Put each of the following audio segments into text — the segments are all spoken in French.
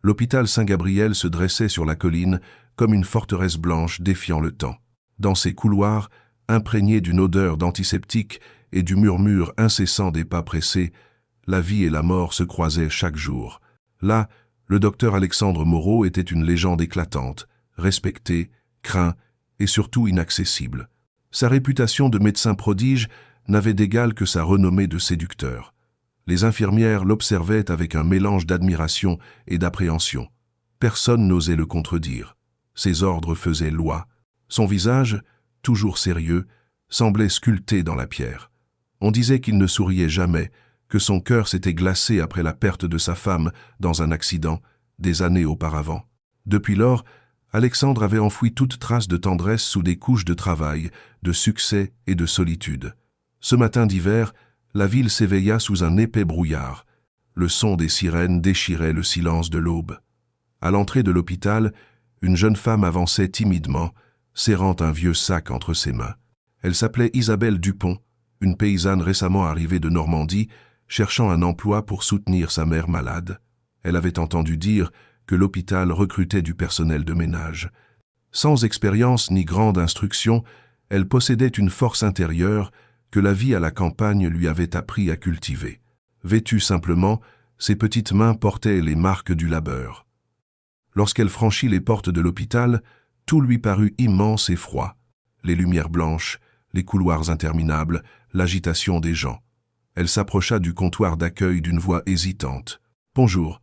L'hôpital Saint-Gabriel se dressait sur la colline comme une forteresse blanche défiant le temps. Dans ses couloirs, imprégnés d'une odeur d'antiseptique et du murmure incessant des pas pressés, la vie et la mort se croisaient chaque jour. Là, le docteur Alexandre Moreau était une légende éclatante, respecté, craint et surtout inaccessible. Sa réputation de médecin prodige n'avait d'égal que sa renommée de séducteur. Les infirmières l'observaient avec un mélange d'admiration et d'appréhension. Personne n'osait le contredire. Ses ordres faisaient loi. Son visage, toujours sérieux, semblait sculpté dans la pierre. On disait qu'il ne souriait jamais, que son cœur s'était glacé après la perte de sa femme dans un accident, des années auparavant. Depuis lors, Alexandre avait enfoui toute trace de tendresse sous des couches de travail, de succès et de solitude. Ce matin d'hiver, la ville s'éveilla sous un épais brouillard. Le son des sirènes déchirait le silence de l'aube. À l'entrée de l'hôpital, une jeune femme avançait timidement, serrant un vieux sac entre ses mains. Elle s'appelait Isabelle Dupont, une paysanne récemment arrivée de Normandie, cherchant un emploi pour soutenir sa mère malade. Elle avait entendu dire que l'hôpital recrutait du personnel de ménage. Sans expérience ni grande instruction, elle possédait une force intérieure que la vie à la campagne lui avait appris à cultiver. Vêtue simplement, ses petites mains portaient les marques du labeur. Lorsqu'elle franchit les portes de l'hôpital, tout lui parut immense et froid. Les lumières blanches, les couloirs interminables, l'agitation des gens. Elle s'approcha du comptoir d'accueil d'une voix hésitante. « Bonjour.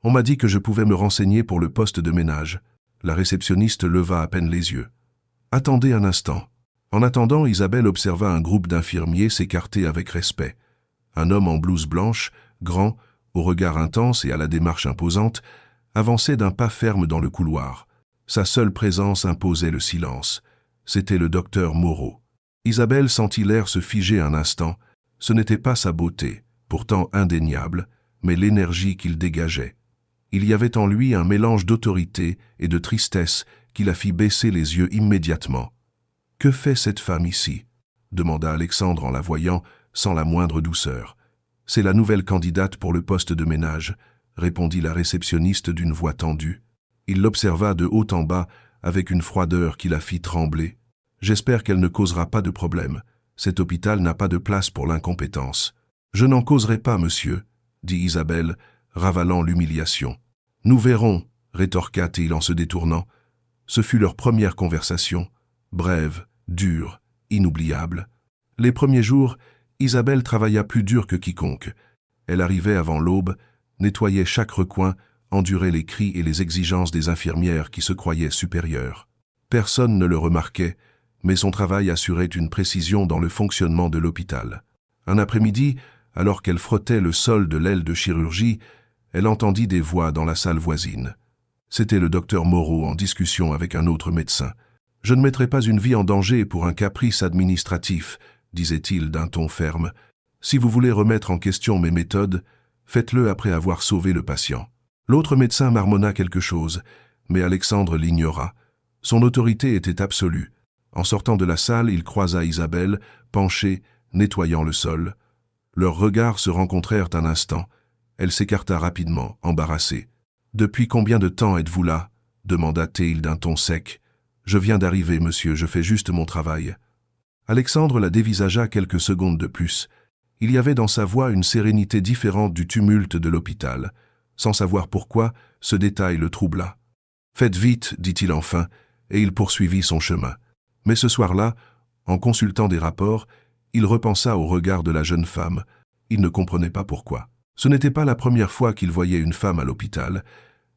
On m'a dit que je pouvais me renseigner pour le poste de ménage. » La réceptionniste leva à peine les yeux. « Attendez un instant. » En attendant, Isabelle observa un groupe d'infirmiers s'écarter avec respect. Un homme en blouse blanche, grand, au regard intense et à la démarche imposante, avançait d'un pas ferme dans le couloir. Sa seule présence imposait le silence. C'était le docteur Moreau. Isabelle sentit l'air se figer un instant. Ce n'était pas sa beauté, pourtant indéniable, mais l'énergie qu'il dégageait. Il y avait en lui un mélange d'autorité et de tristesse qui la fit baisser les yeux immédiatement. « Que fait cette femme ici ?» demanda Alexandre en la voyant sans la moindre douceur. « C'est la nouvelle candidate pour le poste de ménage », répondit la réceptionniste d'une voix tendue. Il l'observa de haut en bas avec une froideur qui la fit trembler. « J'espère qu'elle ne causera pas de problème. Cet hôpital n'a pas de place pour l'incompétence. »« Je n'en causerai pas, monsieur, » dit Isabelle, ravalant l'humiliation. « Nous verrons, » rétorqua-t-il en se détournant. Ce fut leur première conversation, brève, dure, inoubliable. Les premiers jours, Isabelle travailla plus dur que quiconque. Elle arrivait avant l'aube, nettoyait chaque recoin, endurait les cris et les exigences des infirmières qui se croyaient supérieures. Personne ne le remarquait, mais son travail assurait une précision dans le fonctionnement de l'hôpital. Un après-midi, alors qu'elle frottait le sol de l'aile de chirurgie, elle entendit des voix dans la salle voisine. C'était le docteur Moreau en discussion avec un autre médecin. « Je ne mettrai pas une vie en danger pour un caprice administratif, » disait-il d'un ton ferme. « Si vous voulez remettre en question mes méthodes, faites-le après avoir sauvé le patient. » L'autre médecin marmonna quelque chose, mais Alexandre l'ignora. Son autorité était absolue. En sortant de la salle, il croisa Isabelle, penchée, nettoyant le sol. Leurs regards se rencontrèrent un instant. Elle s'écarta rapidement, embarrassée. « Depuis combien de temps êtes-vous là » demanda-t-il d'un ton sec. « Je viens d'arriver, monsieur, je fais juste mon travail. » Alexandre la dévisagea quelques secondes de plus. Il y avait dans sa voix une sérénité différente du tumulte de l'hôpital. Sans savoir pourquoi, ce détail le troubla. « Faites vite, dit-il enfin, et il poursuivit son chemin. Mais ce soir-là, en consultant des rapports, il repensa au regard de la jeune femme. Il ne comprenait pas pourquoi. Ce n'était pas la première fois qu'il voyait une femme à l'hôpital,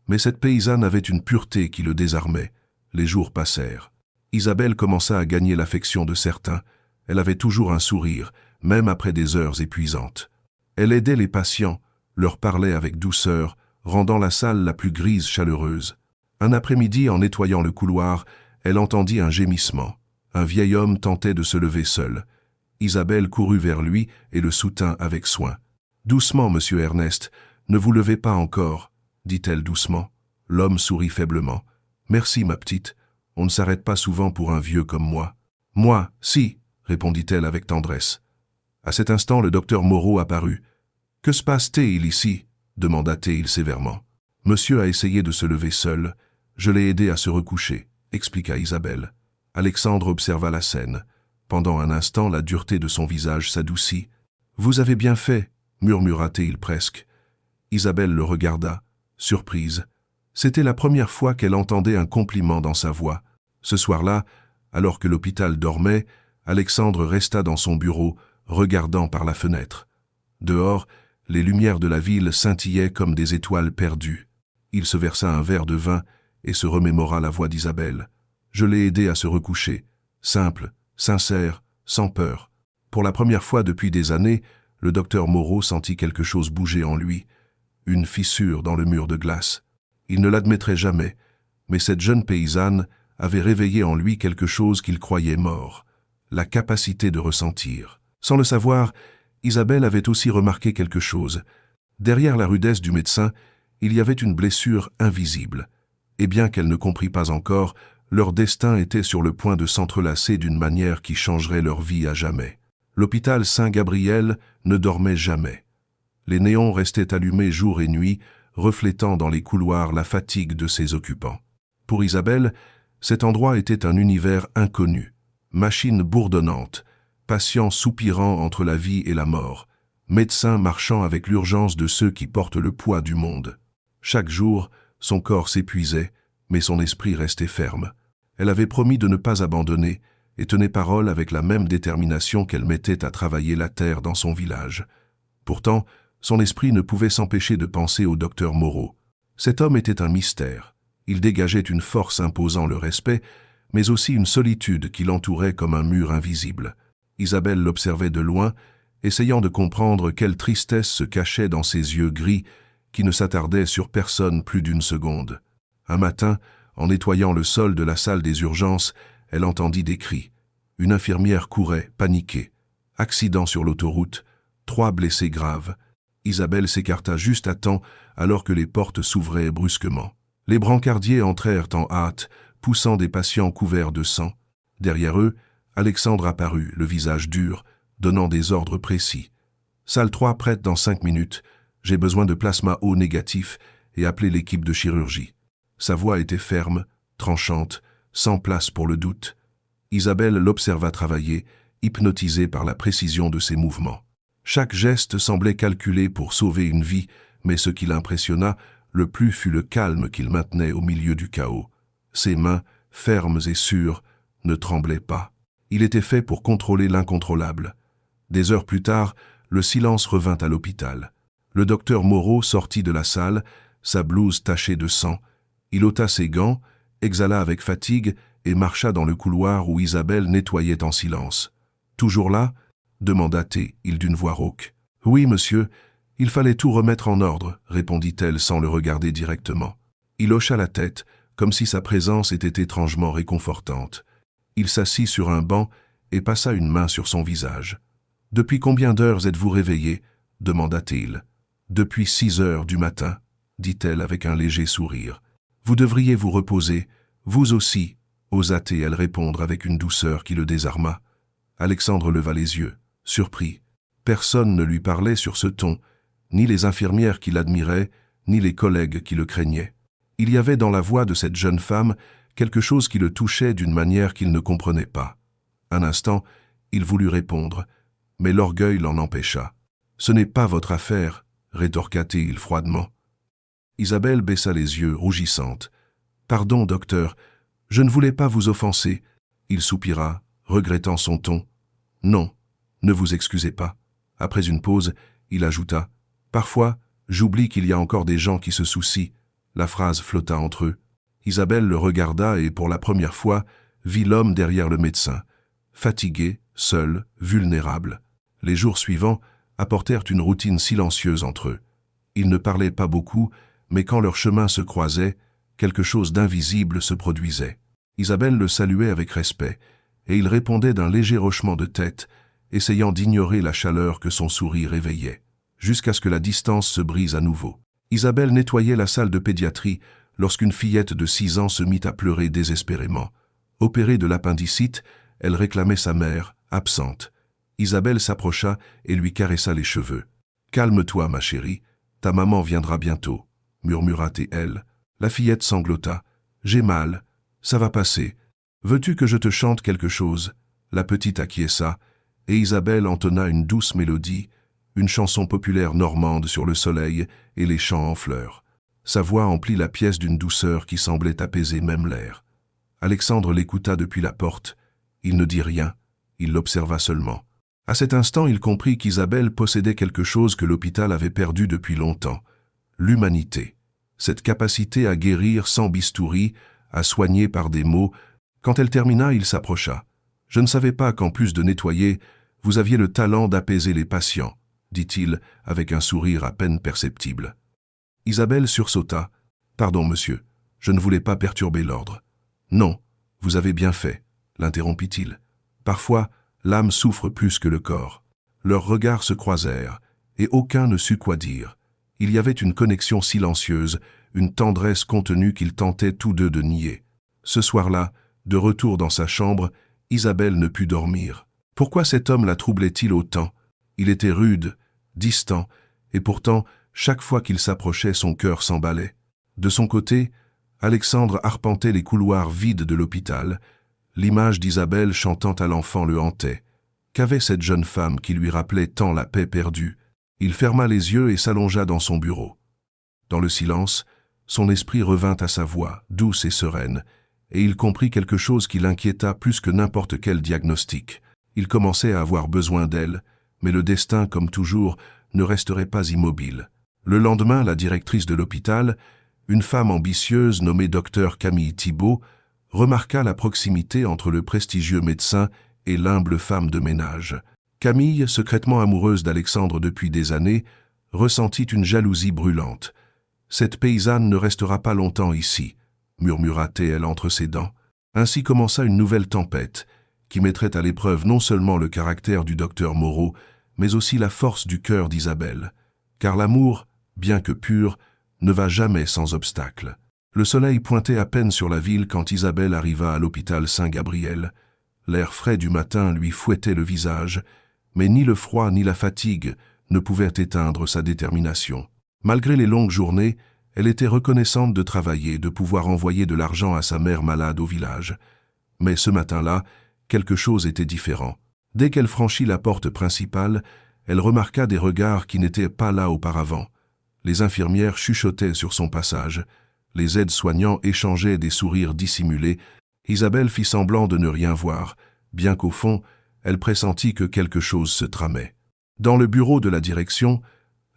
mais cette paysanne avait une pureté qui le désarmait. Les jours passèrent. Isabelle commença à gagner l'affection de certains. Elle avait toujours un sourire, même après des heures épuisantes. Elle aidait les patients, leur parlait avec douceur, rendant la salle la plus grise chaleureuse. Un après-midi, en nettoyant le couloir, elle entendit un gémissement. Un vieil homme tentait de se lever seul. Isabelle courut vers lui et le soutint avec soin. « Doucement, monsieur Ernest, ne vous levez pas encore, » dit-elle doucement. L'homme sourit faiblement. « Merci, ma petite, on ne s'arrête pas souvent pour un vieux comme moi. »« Moi, si, » répondit-elle avec tendresse. À cet instant, le docteur Moreau apparut. « Que se passe-t-il ici » demanda-t-il sévèrement. Monsieur a essayé de se lever seul. Je l'ai aidé à se recoucher, expliqua Isabelle. Alexandre observa la scène. Pendant un instant, la dureté de son visage s'adoucit. « Vous avez bien fait, » murmura-t-il presque. Isabelle le regarda, surprise. C'était la première fois qu'elle entendait un compliment dans sa voix. Ce soir-là, alors que l'hôpital dormait, Alexandre resta dans son bureau, regardant par la fenêtre. Dehors, les lumières de la ville scintillaient comme des étoiles perdues. Il se versa un verre de vin et se remémora la voix d'Isabelle. Je l'ai aidé à se recoucher. Simple, sincère, sans peur. Pour la première fois depuis des années, le docteur Moreau sentit quelque chose bouger en lui. Une fissure dans le mur de glace. Il ne l'admettrait jamais, mais cette jeune paysanne avait réveillé en lui quelque chose qu'il croyait mort, la capacité de ressentir. Sans le savoir, Isabelle avait aussi remarqué quelque chose. Derrière la rudesse du médecin, il y avait une blessure invisible. Et bien qu'elle ne comprit pas encore, leur destin était sur le point de s'entrelacer d'une manière qui changerait leur vie à jamais. L'hôpital Saint-Gabriel ne dormait jamais. Les néons restaient allumés jour et nuit, reflétant dans les couloirs la fatigue de ses occupants. Pour Isabelle, cet endroit était un univers inconnu, machine bourdonnante, patient soupirant entre la vie et la mort, médecin marchant avec l'urgence de ceux qui portent le poids du monde. Chaque jour, son corps s'épuisait, mais son esprit restait ferme. Elle avait promis de ne pas abandonner et tenait parole avec la même détermination qu'elle mettait à travailler la terre dans son village. Pourtant, son esprit ne pouvait s'empêcher de penser au docteur Moreau. Cet homme était un mystère. Il dégageait une force imposant le respect, mais aussi une solitude qui l'entourait comme un mur invisible. Isabelle l'observait de loin, essayant de comprendre quelle tristesse se cachait dans ses yeux gris qui ne s'attardaient sur personne plus d'une seconde. Un matin, en nettoyant le sol de la salle des urgences, elle entendit des cris. Une infirmière courait, paniquée. Accident sur l'autoroute, 3 blessés graves. Isabelle s'écarta juste à temps alors que les portes s'ouvraient brusquement. Les brancardiers entrèrent en hâte, poussant des patients couverts de sang. Derrière eux, Alexandre apparut, le visage dur, donnant des ordres précis. « Salle 3 prête dans 5 minutes. J'ai besoin de plasma O négatif et appelez l'équipe de chirurgie. » Sa voix était ferme, tranchante, sans place pour le doute. Isabelle l'observa travailler, hypnotisée par la précision de ses mouvements. Chaque geste semblait calculé pour sauver une vie, mais ce qui l'impressionna le plus fut le calme qu'il maintenait au milieu du chaos. Ses mains, fermes et sûres, ne tremblaient pas. Il était fait pour contrôler l'incontrôlable. Des heures plus tard, le silence revint à l'hôpital. Le docteur Moreau sortit de la salle, sa blouse tachée de sang. Il ôta ses gants, exhala avec fatigue et marcha dans le couloir où Isabelle nettoyait en silence. « Toujours là ?» demanda-t-il d'une voix rauque. « Oui, monsieur, il fallait tout remettre en ordre, » répondit-elle sans le regarder directement. Il hocha la tête, comme si sa présence était étrangement réconfortante. Il s'assit sur un banc et passa une main sur son visage. « Depuis combien d'heures êtes-vous réveillé ?» demanda-t-il. « Depuis 6 heures du matin, » dit-elle avec un léger sourire. « Vous devriez vous reposer, vous aussi, » osa-t-elle répondre avec une douceur qui le désarma. Alexandre leva les yeux, surpris. Personne ne lui parlait sur ce ton, ni les infirmières qui l'admiraient, ni les collègues qui le craignaient. Il y avait dans la voix de cette jeune femme quelque chose qui le touchait d'une manière qu'il ne comprenait pas. Un instant, il voulut répondre, mais l'orgueil l'en empêcha. « Ce n'est pas votre affaire, » rétorqua-t-il froidement. Isabelle baissa les yeux, rougissante. « Pardon, docteur, je ne voulais pas vous offenser. » Il soupira, regrettant son ton. « Non, ne vous excusez pas. » Après une pause, il ajouta « Parfois, j'oublie qu'il y a encore des gens qui se soucient. » La phrase flotta entre eux. Isabelle le regarda et, pour la première fois, vit l'homme derrière le médecin, fatigué, seul, vulnérable. Les jours suivants apportèrent une routine silencieuse entre eux. Ils ne parlaient pas beaucoup, mais quand leurs chemins se croisaient, quelque chose d'invisible se produisait. Isabelle le saluait avec respect, et il répondait d'un léger hochement de tête, essayant d'ignorer la chaleur que son sourire éveillait, jusqu'à ce que la distance se brise à nouveau. Isabelle nettoyait la salle de pédiatrie lorsqu'une fillette de 6 ans se mit à pleurer désespérément. Opérée de l'appendicite, elle réclamait sa mère, absente. Isabelle s'approcha et lui caressa les cheveux. « Calme-toi, ma chérie, ta maman viendra bientôt. » murmura-t-elle. La fillette sanglota. J'ai mal. Ça va passer. Veux-tu que je te chante quelque chose? La petite acquiesça, et Isabelle entonna une douce mélodie, une chanson populaire normande sur le soleil et les champs en fleurs. Sa voix emplit la pièce d'une douceur qui semblait apaiser même l'air. Alexandre l'écouta depuis la porte. Il ne dit rien, il l'observa seulement. À cet instant, il comprit qu'Isabelle possédait quelque chose que l'hôpital avait perdu depuis longtemps, l'humanité. Cette capacité à guérir sans bistouri, à soigner par des mots. Quand elle termina, il s'approcha. « Je ne savais pas qu'en plus de nettoyer, vous aviez le talent d'apaiser les patients, » dit-il avec un sourire à peine perceptible. Isabelle sursauta. « Pardon, monsieur, je ne voulais pas perturber l'ordre. »« Non, vous avez bien fait, » l'interrompit-il. « Parfois, l'âme souffre plus que le corps. » Leurs regards se croisèrent, et aucun ne sut quoi dire. Il y avait une connexion silencieuse, une tendresse contenue qu'ils tentaient tous deux de nier. Ce soir-là, de retour dans sa chambre, Isabelle ne put dormir. Pourquoi cet homme la troublait-il autant? Il était rude, distant, et pourtant, chaque fois qu'il s'approchait, son cœur s'emballait. De son côté, Alexandre arpentait les couloirs vides de l'hôpital. L'image d'Isabelle chantant à l'enfant le hantait. Qu'avait cette jeune femme qui lui rappelait tant la paix perdue? Il ferma les yeux et s'allongea dans son bureau. Dans le silence, son esprit revint à sa voix, douce et sereine, et il comprit quelque chose qui l'inquiéta plus que n'importe quel diagnostic. Il commençait à avoir besoin d'elle, mais le destin, comme toujours, ne resterait pas immobile. Le lendemain, la directrice de l'hôpital, une femme ambitieuse nommée Dr Camille Thibault, remarqua la proximité entre le prestigieux médecin et l'humble femme de ménage. Camille, secrètement amoureuse d'Alexandre depuis des années, ressentit une jalousie brûlante. « Cette paysanne ne restera pas longtemps ici », murmura-t-elle entre ses dents. Ainsi commença une nouvelle tempête, qui mettrait à l'épreuve non seulement le caractère du docteur Moreau, mais aussi la force du cœur d'Isabelle. Car l'amour, bien que pur, ne va jamais sans obstacle. Le soleil pointait à peine sur la ville quand Isabelle arriva à l'hôpital Saint-Gabriel. L'air frais du matin lui fouettait le visage, mais ni le froid ni la fatigue ne pouvaient éteindre sa détermination. Malgré les longues journées, elle était reconnaissante de travailler, de pouvoir envoyer de l'argent à sa mère malade au village. Mais ce matin-là, quelque chose était différent. Dès qu'elle franchit la porte principale, elle remarqua des regards qui n'étaient pas là auparavant. Les infirmières chuchotaient sur son passage. Les aides-soignants échangeaient des sourires dissimulés. Isabelle fit semblant de ne rien voir, bien qu'au fond, elle pressentit que quelque chose se tramait. Dans le bureau de la direction,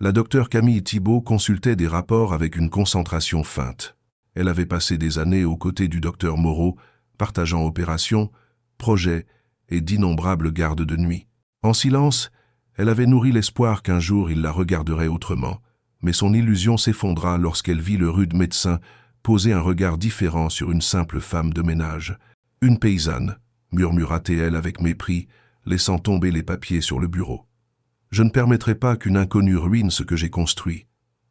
la docteure Camille Thibault consultait des rapports avec une concentration feinte. Elle avait passé des années aux côtés du docteur Moreau, partageant opérations, projets et d'innombrables gardes de nuit. En silence, elle avait nourri l'espoir qu'un jour il la regarderait autrement, mais son illusion s'effondra lorsqu'elle vit le rude médecin poser un regard différent sur une simple femme de ménage. « Une paysanne », murmura-t-elle avec mépris, laissant tomber les papiers sur le bureau. « Je ne permettrai pas qu'une inconnue ruine ce que j'ai construit. »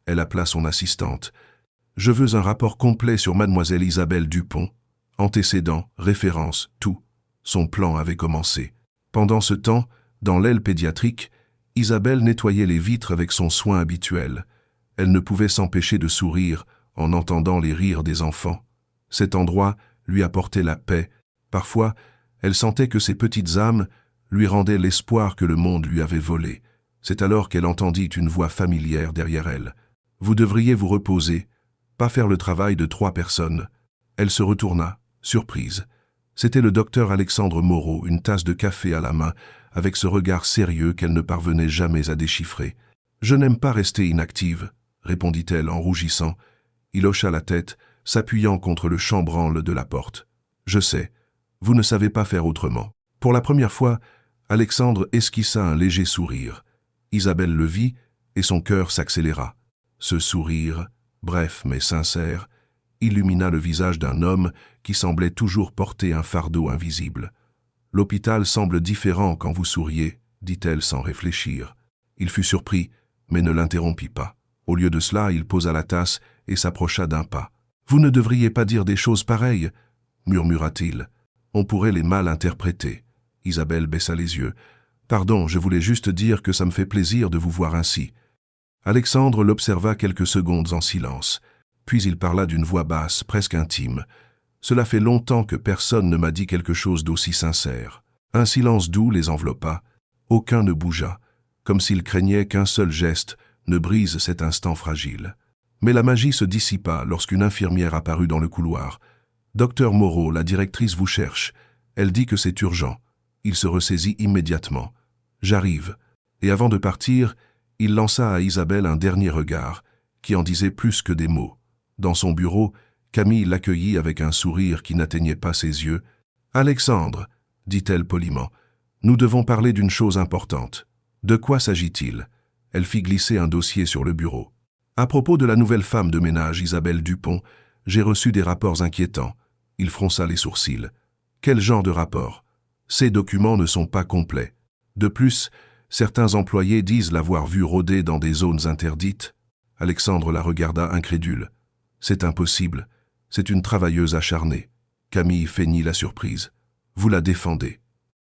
Elle appela son assistante. « Je veux un rapport complet sur mademoiselle Isabelle Dupont. Antécédents, références, tout. » Son plan avait commencé. Pendant ce temps, dans l'aile pédiatrique, Isabelle nettoyait les vitres avec son soin habituel. Elle ne pouvait s'empêcher de sourire en entendant les rires des enfants. Cet endroit lui apportait la paix. Parfois, elle sentait que ses petites âmes lui rendaient l'espoir que le monde lui avait volé. C'est alors qu'elle entendit une voix familière derrière elle. « Vous devriez vous reposer, pas faire le travail de 3 personnes. » Elle se retourna, surprise. C'était le docteur Alexandre Moreau, une tasse de café à la main, avec ce regard sérieux qu'elle ne parvenait jamais à déchiffrer. « Je n'aime pas rester inactive, » répondit-elle en rougissant. Il hocha la tête, s'appuyant contre le chambranle de la porte. « Je sais, vous ne savez pas faire autrement. » Pour la première fois, Alexandre esquissa un léger sourire. Isabelle le vit et son cœur s'accéléra. Ce sourire, bref mais sincère, illumina le visage d'un homme qui semblait toujours porter un fardeau invisible. « L'hôpital semble différent quand vous souriez, » dit-elle sans réfléchir. Il fut surpris, mais ne l'interrompit pas. Au lieu de cela, il posa la tasse et s'approcha d'un pas. « Vous ne devriez pas dire des choses pareilles, » murmura-t-il. « On pourrait les mal interpréter. » Isabelle baissa les yeux. « Pardon, je voulais juste dire que ça me fait plaisir de vous voir ainsi. » Alexandre l'observa quelques secondes en silence, puis il parla d'une voix basse, presque intime. « Cela fait longtemps que personne ne m'a dit quelque chose d'aussi sincère. » Un silence doux les enveloppa. Aucun ne bougea, comme s'il craignait qu'un seul geste ne brise cet instant fragile. Mais la magie se dissipa lorsqu'une infirmière apparut dans le couloir. « Docteur Moreau, la directrice vous cherche. Elle dit que c'est urgent. » Il se ressaisit immédiatement. « J'arrive. » Et avant de partir, il lança à Isabelle un dernier regard, qui en disait plus que des mots. Dans son bureau, Camille l'accueillit avec un sourire qui n'atteignait pas ses yeux. « Alexandre, » dit-elle poliment, « nous devons parler d'une chose importante. » « De quoi s'agit-il » Elle fit glisser un dossier sur le bureau. « À propos de la nouvelle femme de ménage, Isabelle Dupont, j'ai reçu des rapports inquiétants. » Il fronça les sourcils. « Quel genre de rapport ? Ces documents ne sont pas complets. De plus, certains employés disent l'avoir vue rôder dans des zones interdites. » Alexandre la regarda incrédule. « C'est impossible. C'est une travailleuse acharnée. » Camille feignit la surprise. « Vous la défendez. »«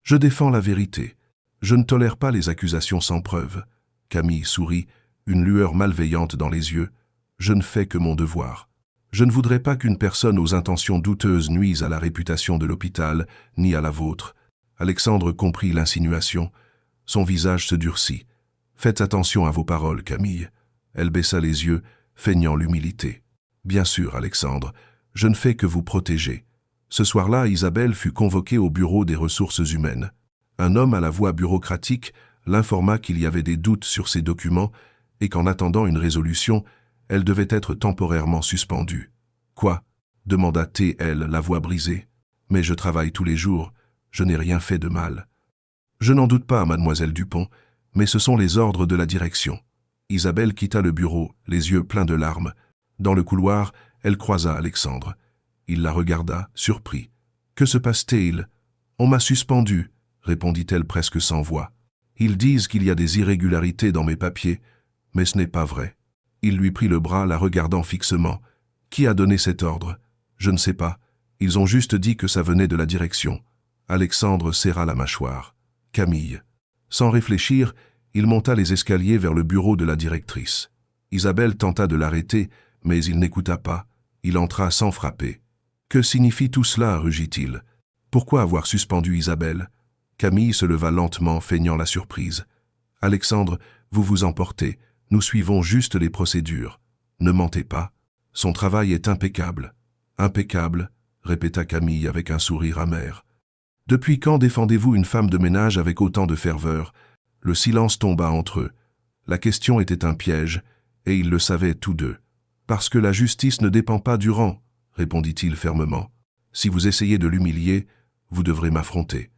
Je défends la vérité. Je ne tolère pas les accusations sans preuve. » Camille sourit, une lueur malveillante dans les yeux. « Je ne fais que mon devoir. Je ne voudrais pas qu'une personne aux intentions douteuses nuise à la réputation de l'hôpital, ni à la vôtre. » Alexandre comprit l'insinuation. Son visage se durcit. « Faites attention à vos paroles, Camille. » Elle baissa les yeux, feignant l'humilité. « Bien sûr, Alexandre, je ne fais que vous protéger. » Ce soir-là, Isabelle fut convoquée au bureau des ressources humaines. Un homme à la voix bureaucratique l'informa qu'il y avait des doutes sur ses documents et qu'en attendant une résolution, elle devait être temporairement suspendue. « Quoi » demanda-t-elle, la voix brisée. « Mais je travaille tous les jours, je n'ai rien fait de mal. »« Je n'en doute pas, mademoiselle Dupont, mais ce sont les ordres de la direction. » Isabelle quitta le bureau, les yeux pleins de larmes. Dans le couloir, elle croisa Alexandre. Il la regarda, surpris. « Que se passe-t-il ? »« On m'a suspendue, » répondit-elle presque sans voix. « Ils disent qu'il y a des irrégularités dans mes papiers, mais ce n'est pas vrai. » Il lui prit le bras, la regardant fixement. « Qui a donné cet ordre ? » ?»« Je ne sais pas. Ils ont juste dit que ça venait de la direction. » Alexandre serra la mâchoire. « Camille. » Sans réfléchir, il monta les escaliers vers le bureau de la directrice. Isabelle tenta de l'arrêter, mais il n'écouta pas. Il entra sans frapper. « Que signifie tout cela » rugit-il. « Pourquoi avoir suspendu Isabelle ?» Camille se leva lentement, feignant la surprise. « Alexandre, vous vous emportez. Nous suivons juste les procédures. Ne mentez pas. Son travail est impeccable. »« Impeccable » répéta Camille avec un sourire amer. « Depuis quand défendez-vous une femme de ménage avec autant de ferveur ?» Le silence tomba entre eux. La question était un piège, et ils le savaient tous deux. « Parce que la justice ne dépend pas du rang » répondit-il fermement. « Si vous essayez de l'humilier, vous devrez m'affronter. »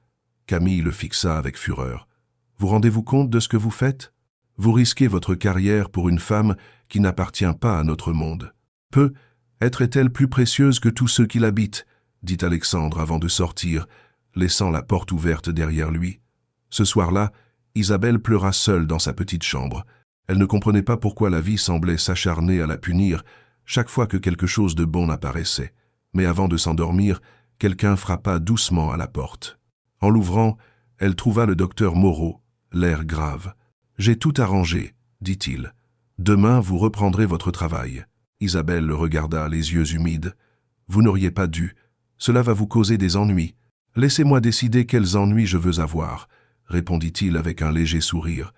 Camille le fixa avec fureur. « Vous rendez-vous compte de ce que vous faites ? Vous risquez votre carrière pour une femme qui n'appartient pas à notre monde. Peu, être est-elle plus précieuse que tous ceux qui l'habitent ?» dit Alexandre avant de sortir, laissant la porte ouverte derrière lui. Ce soir-là, Isabelle pleura seule dans sa petite chambre. Elle ne comprenait pas pourquoi la vie semblait s'acharner à la punir chaque fois que quelque chose de bon apparaissait. Mais avant de s'endormir, quelqu'un frappa doucement à la porte. En l'ouvrant, elle trouva le docteur Moreau, l'air grave. « J'ai tout arrangé, » dit-il. « Demain, vous reprendrez votre travail. » Isabelle le regarda, les yeux humides. « Vous n'auriez pas dû. Cela va vous causer des ennuis. Laissez-moi décider quels ennuis je veux avoir, » répondit-il avec un léger sourire.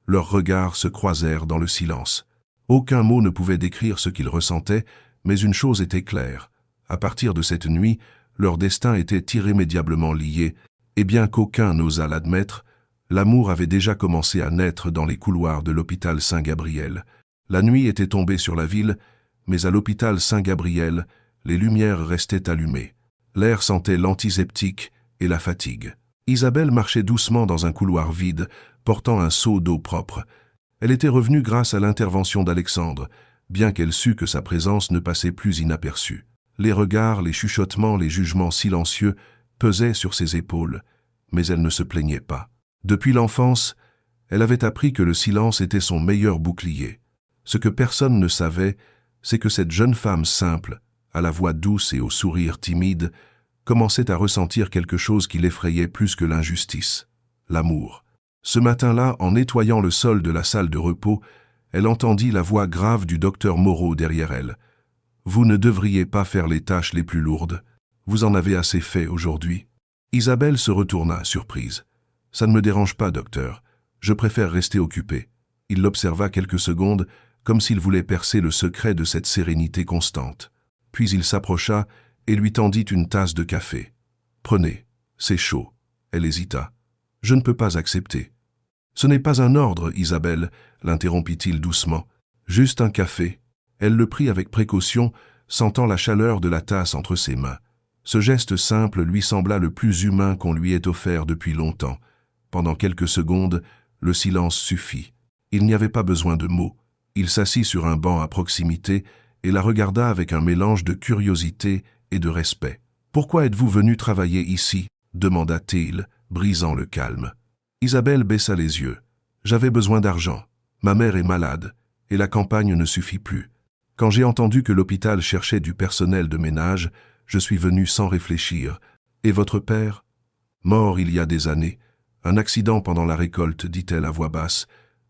Leurs regards se croisèrent dans le silence. Aucun mot ne pouvait décrire ce qu'ils ressentaient, mais une chose était claire. À partir de cette nuit, leur destin était irrémédiablement lié, et bien qu'aucun n'osât l'admettre, l'amour avait déjà commencé à naître dans les couloirs de l'hôpital Saint-Gabriel. La nuit était tombée sur la ville, mais à l'hôpital Saint-Gabriel, les lumières restaient allumées. L'air sentait l'antiseptique et la fatigue. Isabelle marchait doucement dans un couloir vide, portant un seau d'eau propre. Elle était revenue grâce à l'intervention d'Alexandre, bien qu'elle sût que sa présence ne passait plus inaperçue. Les regards, les chuchotements, les jugements silencieux pesaient sur ses épaules, mais elle ne se plaignait pas. Depuis l'enfance, elle avait appris que le silence était son meilleur bouclier. Ce que personne ne savait, c'est que cette jeune femme simple, à la voix douce et au sourire timide, commençait à ressentir quelque chose qui l'effrayait plus que l'injustice, l'amour. Ce matin-là, en nettoyant le sol de la salle de repos, Elle entendit la voix grave du docteur Moreau derrière elle. « Vous ne devriez pas faire les tâches les plus lourdes. Vous en avez assez fait aujourd'hui. » Isabelle se retourna, surprise. « Ça ne me dérange pas, docteur. Je préfère rester occupée. » Il l'observa quelques secondes, comme s'il voulait percer le secret de cette sérénité constante. Puis il s'approcha et lui tendit une tasse de café. « Prenez, c'est chaud. » Elle hésita. « Je ne peux pas accepter. »« Ce n'est pas un ordre, Isabelle, » l'interrompit-il doucement. « Juste un café. » Elle le prit avec précaution, sentant la chaleur de la tasse entre ses mains. Ce geste simple lui sembla le plus humain qu'on lui ait offert depuis longtemps. Pendant quelques secondes, le silence suffit. Il n'y avait pas besoin de mots. Il s'assit sur un banc à proximité et la regarda avec un mélange de curiosité et de respect. « Pourquoi êtes-vous venu travailler ici ?» demanda-t-il, brisant le calme. Isabelle baissa les yeux. « J'avais besoin d'argent. Ma mère est malade, et la campagne ne suffit plus. Quand j'ai entendu que l'hôpital cherchait du personnel de ménage, je suis venu sans réfléchir. Et votre père ? Mort il y a des années. Un accident pendant la récolte, dit-elle à voix basse.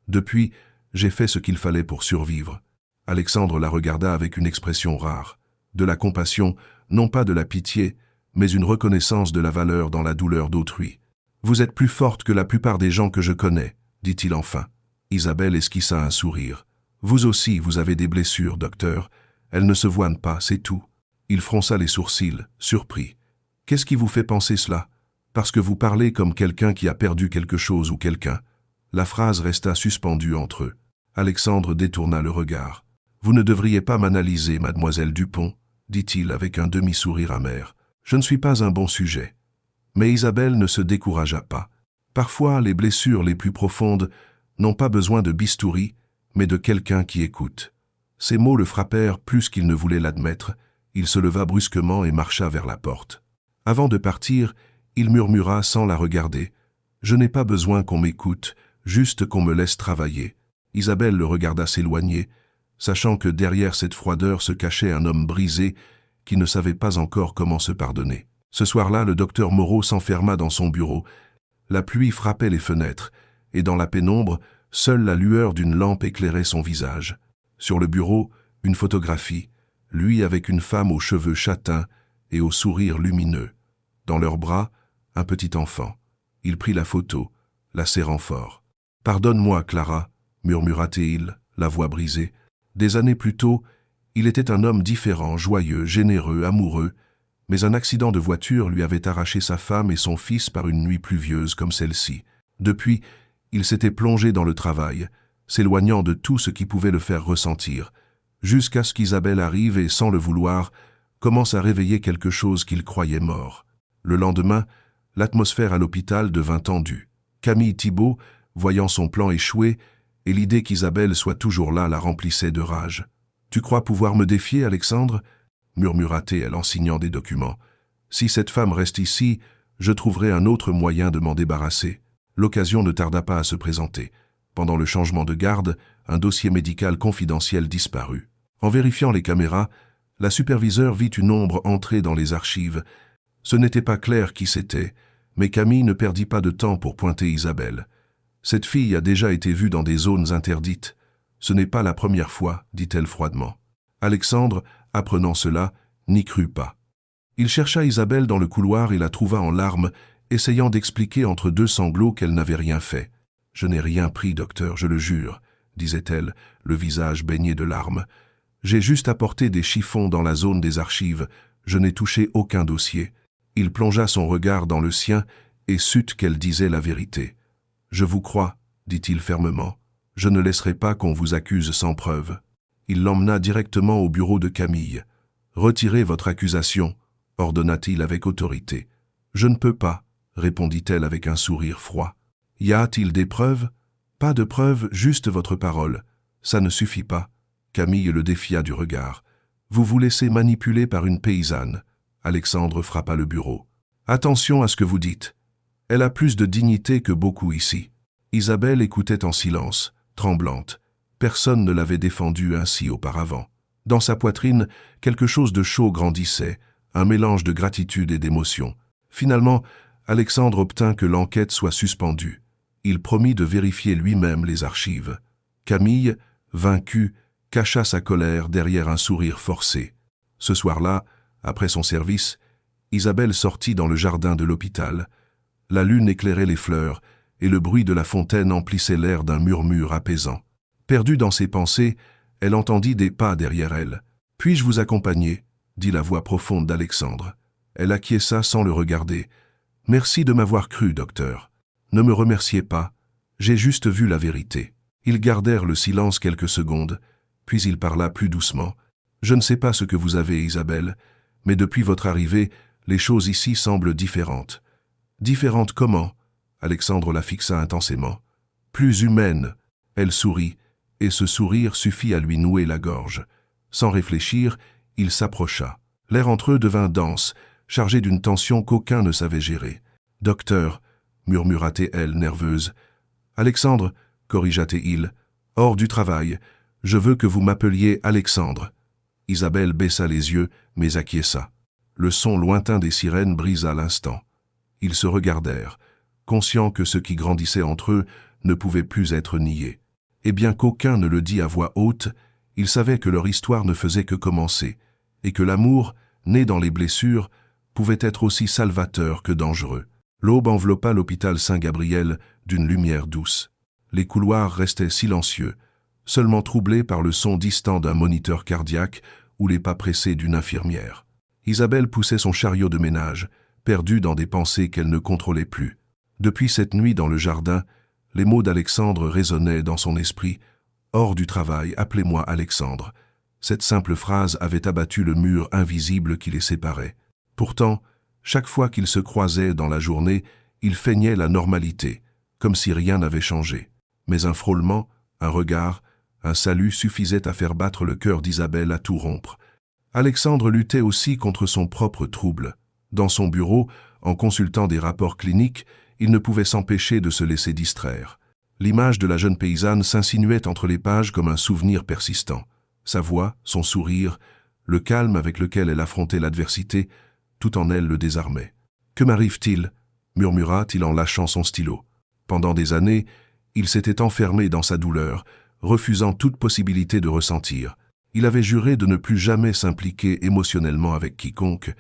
Depuis, j'ai fait ce qu'il fallait pour survivre. » Alexandre la regarda avec une expression rare. De la compassion, non pas de la pitié, mais une reconnaissance de la valeur dans la douleur d'autrui. « Vous êtes plus forte que la plupart des gens que je connais, » dit-il enfin. Isabelle esquissa un sourire. « Vous aussi, vous avez des blessures, docteur. Elles ne se voient pas, c'est tout. » Il fronça les sourcils, surpris. « Qu'est-ce qui vous fait penser cela ? Parce que vous parlez comme quelqu'un qui a perdu quelque chose ou quelqu'un. » La phrase resta suspendue entre eux. Alexandre détourna le regard. « Vous ne devriez pas m'analyser, mademoiselle Dupont, » dit-il avec un demi-sourire amer. « Je ne suis pas un bon sujet. » Mais Isabelle ne se découragea pas. Parfois, les blessures les plus profondes n'ont pas besoin de bistouri, mais de quelqu'un qui écoute. Ces mots le frappèrent plus qu'il ne voulait l'admettre. Il se leva brusquement et marcha vers la porte. Avant de partir, il murmura sans la regarder. « Je n'ai pas besoin qu'on m'écoute, juste qu'on me laisse travailler. » Isabelle le regarda s'éloigner, sachant que derrière cette froideur se cachait un homme brisé qui ne savait pas encore comment se pardonner. Ce soir-là, le docteur Moreau s'enferma dans son bureau. La pluie frappait les fenêtres, et dans la pénombre, seule la lueur d'une lampe éclairait son visage. Sur le bureau, une photographie, lui avec une femme aux cheveux châtains et au sourire lumineux. Dans leurs bras, un petit enfant. Il prit la photo, la serrant fort. « Pardonne-moi, Clara », murmura-t-il, la voix brisée. Des années plus tôt, il était un homme différent, joyeux, généreux, amoureux, mais un accident de voiture lui avait arraché sa femme et son fils par une nuit pluvieuse comme celle-ci. Depuis, il s'était plongé dans le travail, s'éloignant de tout ce qui pouvait le faire ressentir, jusqu'à ce qu'Isabelle arrive et, sans le vouloir, commence à réveiller quelque chose qu'il croyait mort. Le lendemain, l'atmosphère à l'hôpital devint tendue. Camille Thibault, voyant son plan échouer, et l'idée qu'Isabelle soit toujours là la remplissait de rage. « Tu crois pouvoir me défier, Alexandre ?» murmura-t-elle en signant des documents. « Si cette femme reste ici, je trouverai un autre moyen de m'en débarrasser. » L'occasion ne tarda pas à se présenter. Pendant le changement de garde, un dossier médical confidentiel disparut. En vérifiant les caméras, la superviseure vit une ombre entrer dans les archives. Ce n'était pas clair qui c'était, mais Camille ne perdit pas de temps pour pointer Isabelle. « Cette fille a déjà été vue dans des zones interdites. Ce n'est pas la première fois, dit-elle froidement. » Alexandre, apprenant cela, n'y crut pas. Il chercha Isabelle dans le couloir et la trouva en larmes, essayant d'expliquer entre deux sanglots qu'elle n'avait rien fait. « Je n'ai rien pris, docteur, je le jure, » disait-elle, le visage baigné de larmes. « J'ai juste apporté des chiffons dans la zone des archives, je n'ai touché aucun dossier. » Il plongea son regard dans le sien et sut qu'elle disait la vérité. « Je vous crois, » dit-il fermement. « Je ne laisserai pas qu'on vous accuse sans preuve. » Il l'emmena directement au bureau de Camille. « Retirez votre accusation, » ordonna-t-il avec autorité. « Je ne peux pas, » répondit-elle avec un sourire froid. « Y a-t-il des preuves ? » ?»« Pas de preuves, juste votre parole. Ça ne suffit pas. » Camille le défia du regard. « Vous vous laissez manipuler par une paysanne. » Alexandre frappa le bureau. « Attention à ce que vous dites. Elle a plus de dignité que beaucoup ici. » Isabelle écoutait en silence, tremblante. Personne ne l'avait défendue ainsi auparavant. Dans sa poitrine, quelque chose de chaud grandissait, un mélange de gratitude et d'émotion. Finalement, Alexandre obtint que l'enquête soit suspendue. Il promit de vérifier lui-même les archives. Camille, vaincu, cacha sa colère derrière un sourire forcé. Ce soir-là, après son service, Isabelle sortit dans le jardin de l'hôpital. La lune éclairait les fleurs, et le bruit de la fontaine emplissait l'air d'un murmure apaisant. Perdue dans ses pensées, elle entendit des pas derrière elle. « Puis-je vous accompagner ?» dit la voix profonde d'Alexandre. Elle acquiesça sans le regarder. « Merci de m'avoir cru, docteur. Ne me remerciez pas, j'ai juste vu la vérité. » Ils gardèrent le silence quelques secondes, puis il parla plus doucement. « Je ne sais pas ce que vous avez, Isabelle, mais depuis votre arrivée, les choses ici semblent différentes. » « Différentes comment ?» Alexandre la fixa intensément. « Plus humaines. » Elle sourit, et ce sourire suffit à lui nouer la gorge. Sans réfléchir, il s'approcha. L'air entre eux devint dense, chargé d'une tension qu'aucun ne savait gérer. « Docteur, » murmura-t-elle nerveuse. « Alexandre, » corrigea-t-il, « hors du travail. Je veux que vous m'appeliez Alexandre. » Isabelle baissa les yeux, mais acquiesça. Le son lointain des sirènes brisa l'instant. Ils se regardèrent, conscients que ce qui grandissait entre eux ne pouvait plus être nié. Et bien qu'aucun ne le dît à voix haute, ils savaient que leur histoire ne faisait que commencer, et que l'amour, né dans les blessures, pouvait être aussi salvateur que dangereux. L'aube enveloppa l'hôpital Saint-Gabriel d'une lumière douce. Les couloirs restaient silencieux, seulement troublés par le son distant d'un moniteur cardiaque ou les pas pressés d'une infirmière. Isabelle poussait son chariot de ménage, perdue dans des pensées qu'elle ne contrôlait plus. Depuis cette nuit dans le jardin, les mots d'Alexandre résonnaient dans son esprit. « Hors du travail, appelez-moi Alexandre ». Cette simple phrase avait abattu le mur invisible qui les séparait. Pourtant, chaque fois qu'ils se croisaient dans la journée, ils feignaient la normalité, comme si rien n'avait changé. Mais un frôlement, un regard, un salut suffisaient à faire battre le cœur d'Isabelle à tout rompre. Alexandre luttait aussi contre son propre trouble. Dans son bureau, en consultant des rapports cliniques, il ne pouvait s'empêcher de se laisser distraire. L'image de la jeune paysanne s'insinuait entre les pages comme un souvenir persistant. Sa voix, son sourire, le calme avec lequel elle affrontait l'adversité, tout en elle le désarmait. « Que m'arrive-t-il » murmura-t-il en lâchant son stylo. Pendant des années, il s'était enfermé dans sa douleur, refusant toute possibilité de ressentir. Il avait juré de ne plus jamais s'impliquer émotionnellement avec quiconque,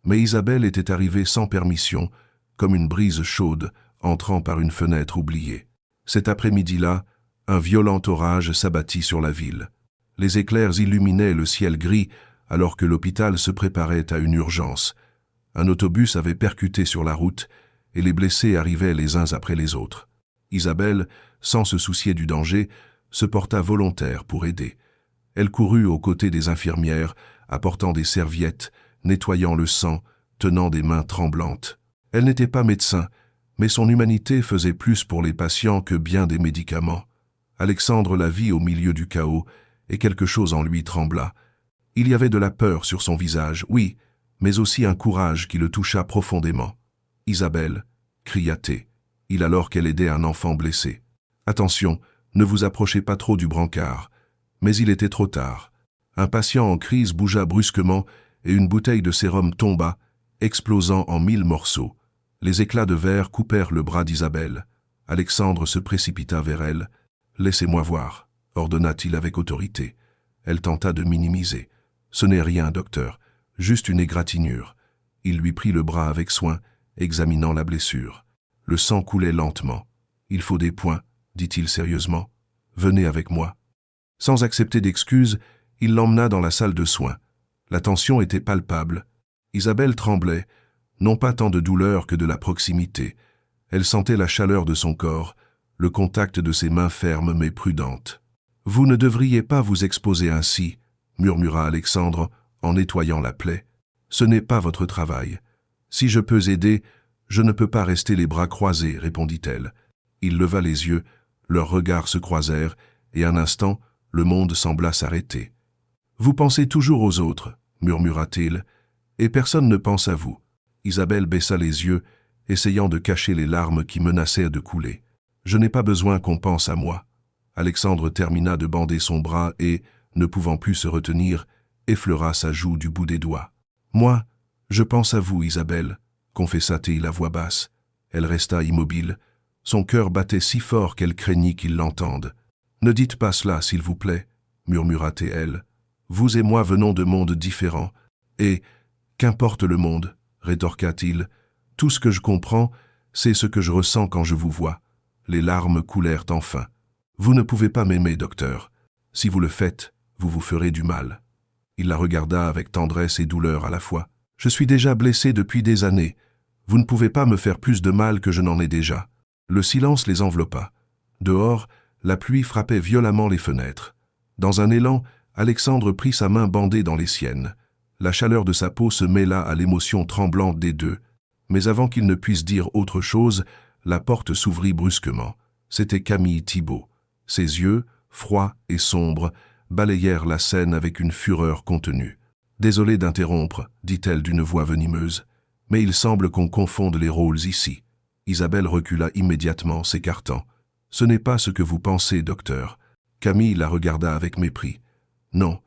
mais Isabelle était arrivée sans permission, comme une brise chaude entrant par une fenêtre oubliée. Cet après-midi-là, un violent orage s'abattit sur la ville. Les éclairs illuminaient le ciel gris alors que l'hôpital se préparait à une urgence. Un autobus avait percuté sur la route et les blessés arrivaient les uns après les autres. Isabelle, sans se soucier du danger, se porta volontaire pour aider. Elle courut aux côtés des infirmières, apportant des serviettes, nettoyant le sang, tenant des mains tremblantes. Elle n'était pas médecin, mais son humanité faisait plus pour les patients que bien des médicaments. Alexandre la vit au milieu du chaos, et quelque chose en lui trembla. Il y avait de la peur sur son visage, oui, mais aussi un courage qui le toucha profondément. « Isabelle » cria-t-il, alors qu'elle aidait un enfant blessé. « Attention, ne vous approchez pas trop du brancard. » Mais il était trop tard. Un patient en crise bougea brusquement et une bouteille de sérum tomba, explosant en 1000 morceaux. Les éclats de verre coupèrent le bras d'Isabelle. Alexandre se précipita vers elle. « Laissez-moi voir », ordonna-t-il avec autorité. Elle tenta de minimiser. « Ce n'est rien, docteur, juste une égratignure. » Il lui prit le bras avec soin, examinant la blessure. Le sang coulait lentement. « Il faut des points, » dit-il sérieusement. « Venez avec moi. » Sans accepter d'excuses, il l'emmena dans la salle de soins. La tension était palpable. Isabelle tremblait, non pas tant de douleur que de la proximité. Elle sentait la chaleur de son corps, le contact de ses mains fermes mais prudentes. « Vous ne devriez pas vous exposer ainsi » murmura Alexandre en nettoyant la plaie. « Ce n'est pas votre travail. Si je peux aider, je ne peux pas rester les bras croisés, répondit-elle. Il leva les yeux, leurs regards se croisèrent, et un instant, le monde sembla s'arrêter. « Vous pensez toujours aux autres, murmura-t-il, et personne ne pense à vous. » Isabelle baissa les yeux, essayant de cacher les larmes qui menaçaient de couler. « Je n'ai pas besoin qu'on pense à moi. » Alexandre termina de bander son bras et, ne pouvant plus se retenir, effleura sa joue du bout des doigts. « Moi, je pense à vous, Isabelle, » confessa-t-il à voix basse. Elle resta immobile. Son cœur battait si fort qu'elle craignit qu'il l'entende. Ne dites pas cela, s'il vous plaît, murmura-t-elle. Vous et moi venons de mondes différents. Et, qu'importe le monde, rétorqua-t-il, tout ce que je comprends, c'est ce que je ressens quand je vous vois. Les larmes coulèrent enfin. Vous ne pouvez pas m'aimer, docteur. Si vous le faites, vous vous ferez du mal. Il la regarda avec tendresse et douleur à la fois. Je suis déjà blessé depuis des années. Vous ne pouvez pas me faire plus de mal que je n'en ai déjà. Le silence les enveloppa. Dehors, la pluie frappait violemment les fenêtres. Dans un élan, Alexandre prit sa main bandée dans les siennes. La chaleur de sa peau se mêla à l'émotion tremblante des deux. Mais avant qu'il ne puisse dire autre chose, la porte s'ouvrit brusquement. C'était Camille Thibault. Ses yeux, froids et sombres, balayèrent la scène avec une fureur contenue. « Désolée d'interrompre, dit-elle d'une voix venimeuse, mais il semble qu'on confonde les rôles ici. » Isabelle recula immédiatement, s'écartant. « Ce n'est pas ce que vous pensez, docteur. » Camille la regarda avec mépris. « Non,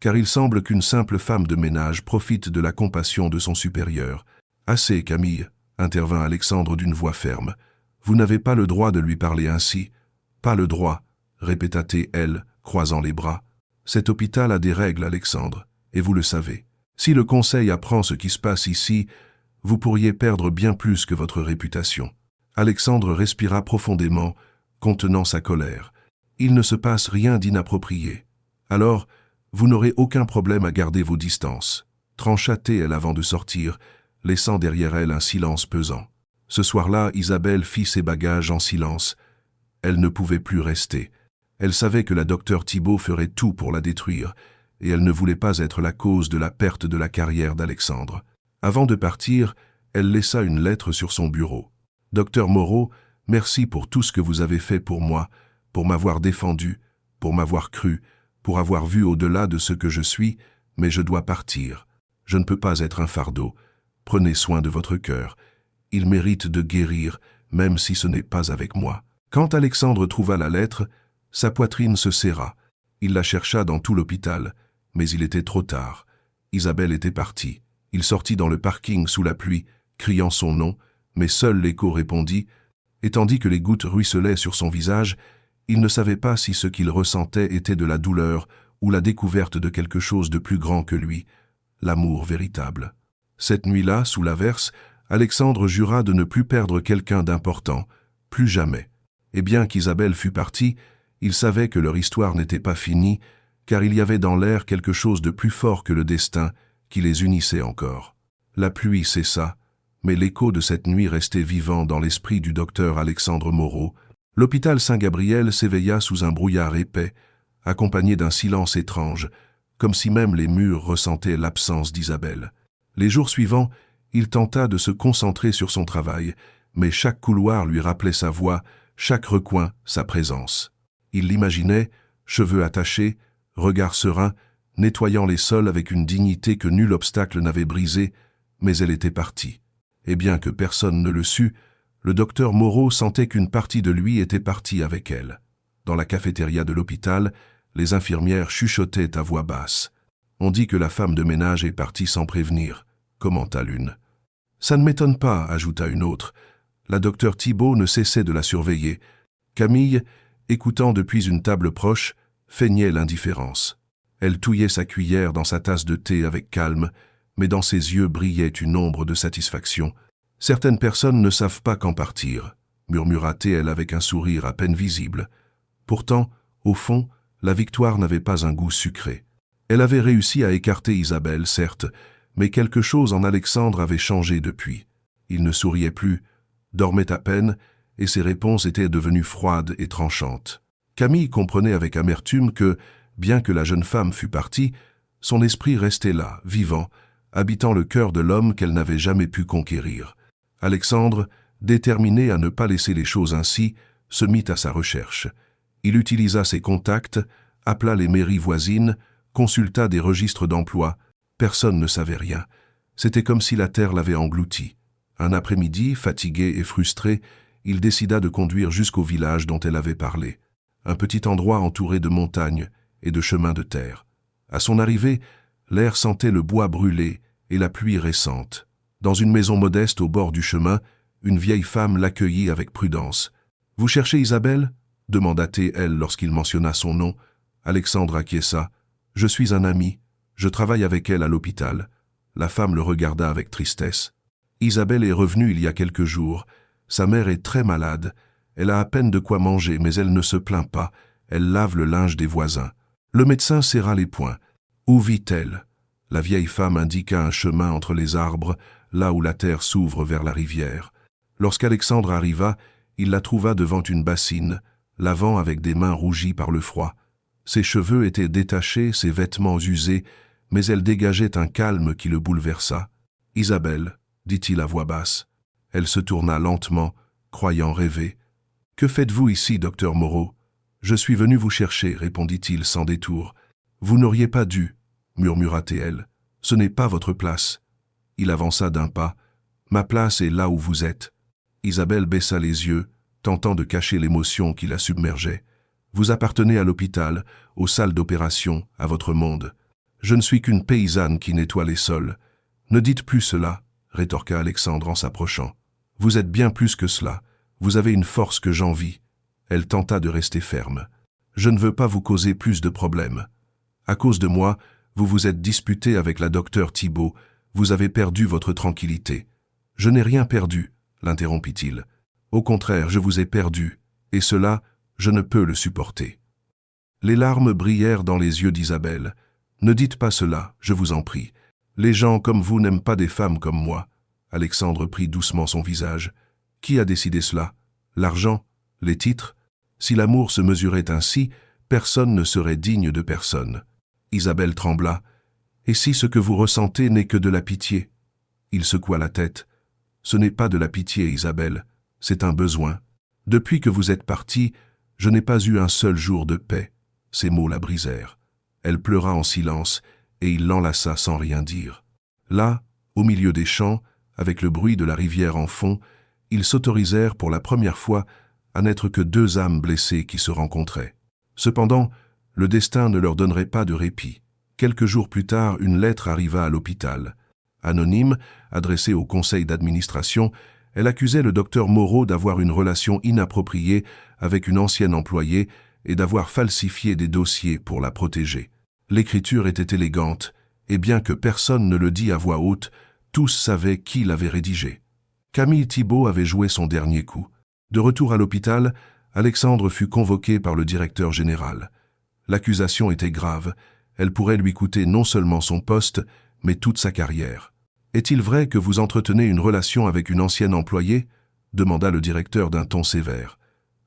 car il semble qu'une simple femme de ménage profite de la compassion de son supérieur. »« Assez, Camille, » intervint Alexandre d'une voix ferme. « Vous n'avez pas le droit de lui parler ainsi. »« Pas le droit, » répéta-t-elle, croisant les bras. « Cet hôpital a des règles, Alexandre, et vous le savez. Si le Conseil apprend ce qui se passe ici, vous pourriez perdre bien plus que votre réputation. » Alexandre respira profondément, contenant sa colère. « Il ne se passe rien d'inapproprié. Alors, vous n'aurez aucun problème à garder vos distances. » Trancha-t-elle avant de sortir, laissant derrière elle un silence pesant. Ce soir-là, Isabelle fit ses bagages en silence. Elle ne pouvait plus rester. Elle savait que la docteure Thibault ferait tout pour la détruire, et elle ne voulait pas être la cause de la perte de la carrière d'Alexandre. Avant de partir, elle laissa une lettre sur son bureau. « Docteur Moreau, merci pour tout ce que vous avez fait pour moi, pour m'avoir défendu, pour m'avoir cru, pour avoir vu au-delà de ce que je suis, mais je dois partir. Je ne peux pas être un fardeau. Prenez soin de votre cœur. Il mérite de guérir, même si ce n'est pas avec moi. » Quand Alexandre trouva la lettre, sa poitrine se serra. Il la chercha dans tout l'hôpital, mais il était trop tard. Isabelle était partie. Il sortit dans le parking sous la pluie, criant son nom, mais seul l'écho répondit, et tandis que les gouttes ruisselaient sur son visage, il ne savait pas si ce qu'il ressentait était de la douleur ou la découverte de quelque chose de plus grand que lui, l'amour véritable. Cette nuit-là, sous l'averse, Alexandre jura de ne plus perdre quelqu'un d'important, plus jamais. Et bien qu'Isabelle fût partie, il savait que leur histoire n'était pas finie, car il y avait dans l'air quelque chose de plus fort que le destin qui les unissait encore. La pluie cessa, mais l'écho de cette nuit restait vivant dans l'esprit du docteur Alexandre Moreau. L'hôpital Saint-Gabriel s'éveilla sous un brouillard épais, accompagné d'un silence étrange, comme si même les murs ressentaient l'absence d'Isabelle. Les jours suivants, il tenta de se concentrer sur son travail, mais chaque couloir lui rappelait sa voix, chaque recoin sa présence. Il l'imaginait, cheveux attachés, regard serein, nettoyant les sols avec une dignité que nul obstacle n'avait brisée, mais elle était partie. Et bien que personne ne le sût, le docteur Moreau sentait qu'une partie de lui était partie avec elle. Dans la cafétéria de l'hôpital, les infirmières chuchotaient à voix basse. « On dit que la femme de ménage est partie sans prévenir », commenta l'une. « Ça ne m'étonne pas », ajouta une autre. La docteure Thibault ne cessait de la surveiller. Camille, écoutant depuis une table proche, feignait l'indifférence. Elle touillait sa cuillère dans sa tasse de thé avec calme, mais dans ses yeux brillait une ombre de satisfaction. « Certaines personnes ne savent pas quand partir », murmura-t-elle avec un sourire à peine visible. Pourtant, au fond, la victoire n'avait pas un goût sucré. Elle avait réussi à écarter Isabelle, certes, mais quelque chose en Alexandre avait changé depuis. Il ne souriait plus, dormait à peine, et ses réponses étaient devenues froides et tranchantes. Camille comprenait avec amertume que, bien que la jeune femme fût partie, son esprit restait là, vivant, habitant le cœur de l'homme qu'elle n'avait jamais pu conquérir. Alexandre, déterminé à ne pas laisser les choses ainsi, se mit à sa recherche. Il utilisa ses contacts, appela les mairies voisines, consulta des registres d'emploi. Personne ne savait rien. C'était comme si la terre l'avait englouti. Un après-midi, fatigué et frustré, il décida de conduire jusqu'au village dont elle avait parlé. Un petit endroit entouré de montagnes et de chemins de terre. À son arrivée, l'air sentait le bois brûlé et la pluie récente. Dans une maison modeste au bord du chemin, une vieille femme l'accueillit avec prudence. « Vous cherchez Isabelle » demanda-t-elle lorsqu'il mentionna son nom. Alexandre acquiesça. « Je suis un ami. Je travaille avec elle à l'hôpital. » La femme le regarda avec tristesse. « Isabelle est revenue il y a quelques jours. Sa mère est très malade. Elle a à peine de quoi manger, mais elle ne se plaint pas. Elle lave le linge des voisins. » Le médecin serra les poings. « Où vit-elle » La vieille femme indiqua un chemin entre les arbres, là où la terre s'ouvre vers la rivière. Lorsqu'Alexandre arriva, il la trouva devant une bassine, lavant avec des mains rougies par le froid. Ses cheveux étaient détachés, ses vêtements usés, mais elle dégageait un calme qui le bouleversa. « Isabelle, » dit-il à voix basse. Elle se tourna lentement, croyant rêver. « Que faites-vous ici, docteur Moreau ?»« Je suis venu vous chercher, » répondit-il sans détour. « Vous n'auriez pas dû, » murmura-t-elle. « Ce n'est pas votre place. » Il avança d'un pas. « Ma place est là où vous êtes. » Isabelle baissa les yeux, tentant de cacher l'émotion qui la submergeait. « Vous appartenez à l'hôpital, aux salles d'opération, à votre monde. Je ne suis qu'une paysanne qui nettoie les sols. »« Ne dites plus cela, » rétorqua Alexandre en s'approchant. « Vous êtes bien plus que cela. Vous avez une force que j'envie. » Elle tenta de rester ferme. « Je ne veux pas vous causer plus de problèmes. À cause de moi, vous vous êtes disputé avec la docteure Thibault. Vous avez perdu votre tranquillité. »« Je n'ai rien perdu, » l'interrompit-il. « Au contraire, je vous ai perdu, et cela, je ne peux le supporter. » Les larmes brillèrent dans les yeux d'Isabelle. « Ne dites pas cela, je vous en prie. Les gens comme vous n'aiment pas des femmes comme moi. » Alexandre prit doucement son visage. « Qui a décidé cela? L'argent? Les titres? Si l'amour se mesurait ainsi, personne ne serait digne de personne. » Isabelle trembla. « Et si ce que vous ressentez n'est que de la pitié ?» Il secoua la tête. « Ce n'est pas de la pitié, Isabelle. C'est un besoin. Depuis que vous êtes partie, je n'ai pas eu un seul jour de paix. » Ces mots la brisèrent. Elle pleura en silence, et il l'enlaça sans rien dire. Là, au milieu des champs, avec le bruit de la rivière en fond, ils s'autorisèrent pour la première fois à n'être que deux âmes blessées qui se rencontraient. Cependant, le destin ne leur donnerait pas de répit. Quelques jours plus tard, une lettre arriva à l'hôpital. Anonyme, adressée au conseil d'administration, elle accusait le docteur Moreau d'avoir une relation inappropriée avec une ancienne employée et d'avoir falsifié des dossiers pour la protéger. L'écriture était élégante, et bien que personne ne le dît à voix haute, tous savaient qui l'avait rédigée. Camille Thibault avait joué son dernier coup. De retour à l'hôpital, Alexandre fut convoqué par le directeur général. L'accusation était grave. Elle pourrait lui coûter non seulement son poste, mais toute sa carrière. « Est-il vrai que vous entretenez une relation avec une ancienne employée ?» demanda le directeur d'un ton sévère.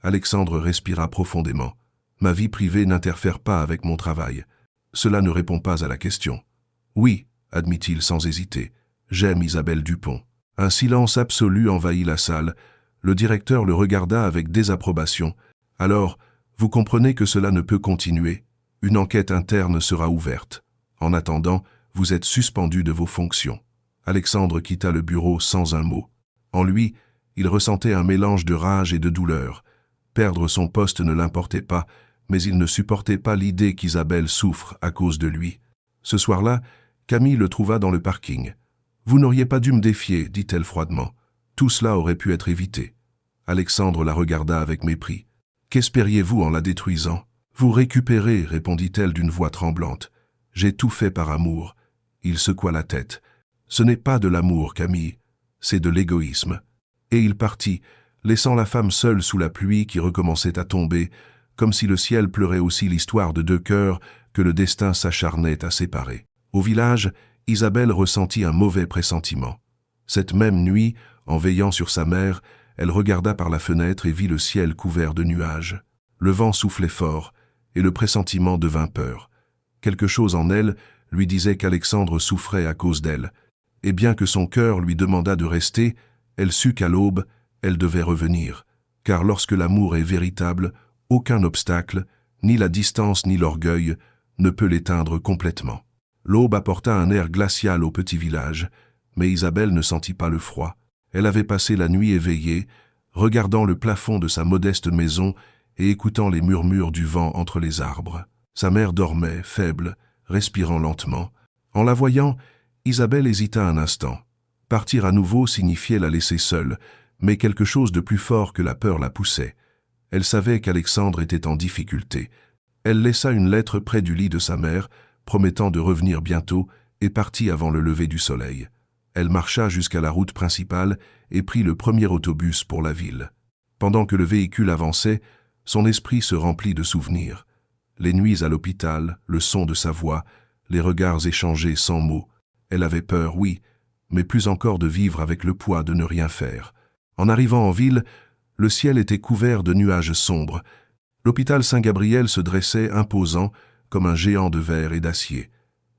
Alexandre respira profondément. « Ma vie privée n'interfère pas avec mon travail. Cela ne répond pas à la question. »« Oui, » admit-il sans hésiter. « J'aime Isabelle Dupont. » Un silence absolu envahit la salle. Le directeur le regarda avec désapprobation. « Alors, vous comprenez que cela ne peut continuer. Une enquête interne sera ouverte. En attendant, vous êtes suspendu de vos fonctions. » Alexandre quitta le bureau sans un mot. En lui, il ressentait un mélange de rage et de douleur. Perdre son poste ne l'importait pas, mais il ne supportait pas l'idée qu'Isabelle souffre à cause de lui. Ce soir-là, Camille le trouva dans le parking. « Vous n'auriez pas dû me défier, » dit-elle froidement. « Tout cela aurait pu être évité. » Alexandre la regarda avec mépris. « Qu'espériez-vous en la détruisant ?»« Vous récupérer, » répondit-elle d'une voix tremblante. « J'ai tout fait par amour. » Il secoua la tête. « Ce n'est pas de l'amour, Camille, c'est de l'égoïsme. » Et il partit, laissant la femme seule sous la pluie qui recommençait à tomber, comme si le ciel pleurait aussi l'histoire de deux cœurs que le destin s'acharnait à séparer. Au village, Isabelle ressentit un mauvais pressentiment. Cette même nuit, en veillant sur sa mère, elle regarda par la fenêtre et vit le ciel couvert de nuages. Le vent soufflait fort, et le pressentiment devint peur. Quelque chose en elle lui disait qu'Alexandre souffrait à cause d'elle. Et bien que son cœur lui demandât de rester, elle sut qu'à l'aube, elle devait revenir. Car lorsque l'amour est véritable, aucun obstacle, ni la distance ni l'orgueil, ne peut l'éteindre complètement. L'aube apporta un air glacial au petit village, mais Isabelle ne sentit pas le froid. Elle avait passé la nuit éveillée, regardant le plafond de sa modeste maison et écoutant les murmures du vent entre les arbres. Sa mère dormait, faible, respirant lentement. En la voyant, Isabelle hésita un instant. Partir à nouveau signifiait la laisser seule, mais quelque chose de plus fort que la peur la poussait. Elle savait qu'Alexandre était en difficulté. Elle laissa une lettre près du lit de sa mère, promettant de revenir bientôt, et partit avant le lever du soleil. Elle marcha jusqu'à la route principale et prit le premier autobus pour la ville. Pendant que le véhicule avançait, son esprit se remplit de souvenirs. Les nuits à l'hôpital, le son de sa voix, les regards échangés sans mots. Elle avait peur, oui, mais plus encore de vivre avec le poids de ne rien faire. En arrivant en ville, le ciel était couvert de nuages sombres. L'hôpital Saint-Gabriel se dressait imposant comme un géant de verre et d'acier.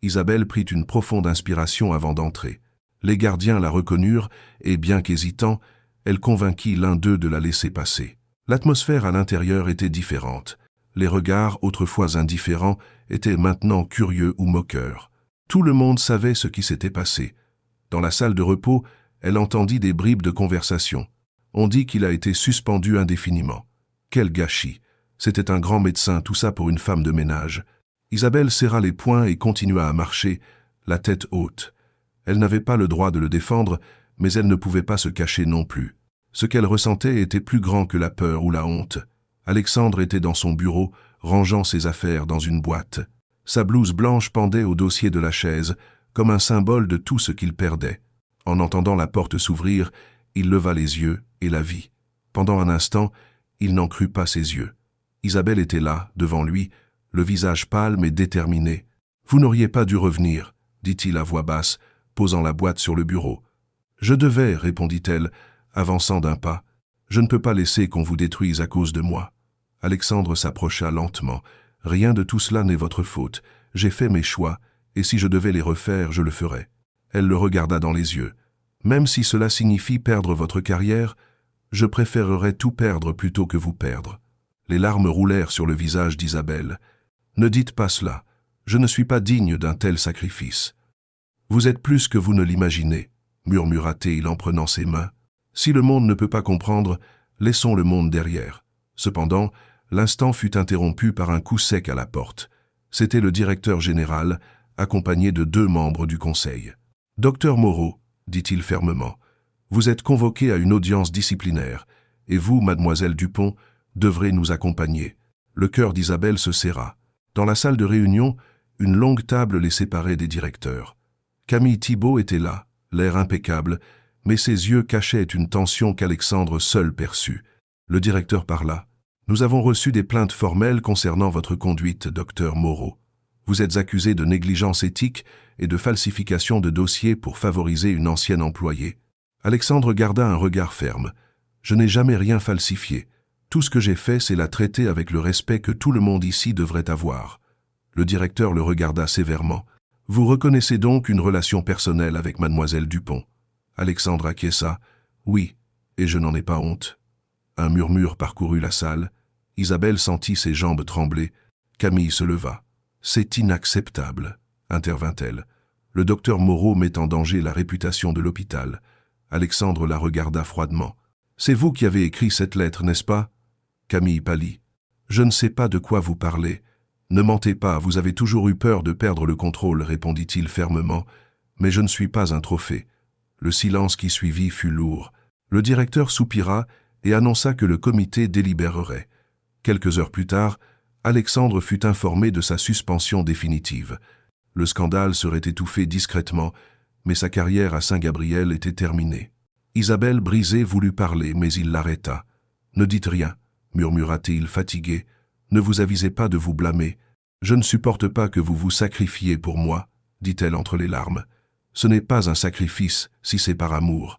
Isabelle prit une profonde inspiration avant d'entrer. Les gardiens la reconnurent et, bien qu'hésitant, elle convainquit l'un d'eux de la laisser passer. L'atmosphère à l'intérieur était différente. Les regards, autrefois indifférents, étaient maintenant curieux ou moqueurs. Tout le monde savait ce qui s'était passé. Dans la salle de repos, elle entendit des bribes de conversation. On dit qu'il a été suspendu indéfiniment. Quel gâchis! C'était un grand médecin, tout ça pour une femme de ménage. Isabelle serra les poings et continua à marcher, la tête haute. Elle n'avait pas le droit de le défendre, mais elle ne pouvait pas se cacher non plus. Ce qu'elle ressentait était plus grand que la peur ou la honte. Alexandre était dans son bureau, rangeant ses affaires dans une boîte. Sa blouse blanche pendait au dossier de la chaise, comme un symbole de tout ce qu'il perdait. En entendant la porte s'ouvrir, il leva les yeux et la vit. Pendant un instant, il n'en crut pas ses yeux. Isabelle était là, devant lui, le visage pâle mais déterminé. « Vous n'auriez pas dû revenir, » dit-il à voix basse, posant la boîte sur le bureau. « Je devais, » répondit-elle, avançant d'un pas. « Je ne peux pas laisser qu'on vous détruise à cause de moi. » Alexandre s'approcha lentement. « Rien de tout cela n'est votre faute. J'ai fait mes choix, et si je devais les refaire, je le ferais. » Elle le regarda dans les yeux. « Même si cela signifie perdre votre carrière, je préférerais tout perdre plutôt que vous perdre. » Les larmes roulèrent sur le visage d'Isabelle. « Ne dites pas cela. Je ne suis pas digne d'un tel sacrifice. »« Vous êtes plus que vous ne l'imaginez, » murmura-t-il en prenant ses mains. « Si le monde ne peut pas comprendre, laissons le monde derrière. » Cependant, l'instant fut interrompu par un coup sec à la porte. C'était le directeur général, accompagné de 2 membres du conseil. « Docteur Moreau, » dit-il fermement, « vous êtes convoqué à une audience disciplinaire, et vous, mademoiselle Dupont, devrez nous accompagner. » Le cœur d'Isabelle se serra. Dans la salle de réunion, une longue table les séparait des directeurs. Camille Thibault était là, l'air impeccable, mais ses yeux cachaient une tension qu'Alexandre seul perçut. Le directeur parla. « Nous avons reçu des plaintes formelles concernant votre conduite, docteur Moreau. Vous êtes accusé de négligence éthique et de falsification de dossiers pour favoriser une ancienne employée. » Alexandre garda un regard ferme. « Je n'ai jamais rien falsifié. Tout ce que j'ai fait, c'est la traiter avec le respect que tout le monde ici devrait avoir. » Le directeur le regarda sévèrement. « Vous reconnaissez donc une relation personnelle avec mademoiselle Dupont ?» Alexandre acquiesça. « Oui, et je n'en ai pas honte. » Un murmure parcourut la salle. Isabelle sentit ses jambes trembler. Camille se leva. « C'est inacceptable, » intervint-elle. « Le docteur Moreau met en danger la réputation de l'hôpital. » Alexandre la regarda froidement. « C'est vous qui avez écrit cette lettre, n'est-ce pas ?» Camille pâlit. « Je ne sais pas de quoi vous parlez. Ne mentez pas, vous avez toujours eu peur de perdre le contrôle, » répondit-il fermement. « Mais je ne suis pas un trophée. » Le silence qui suivit fut lourd. Le directeur soupira et annonça que le comité délibérerait. Quelques heures plus tard, Alexandre fut informé de sa suspension définitive. Le scandale serait étouffé discrètement, mais sa carrière à Saint-Gabriel était terminée. Isabelle, brisée, voulut parler, mais il l'arrêta. « Ne dites rien, » murmura-t-il fatigué. « Ne vous avisez pas de vous blâmer. Je ne supporte pas que vous vous sacrifiez pour moi, » dit-elle entre les larmes. « Ce n'est pas un sacrifice, si c'est par amour. »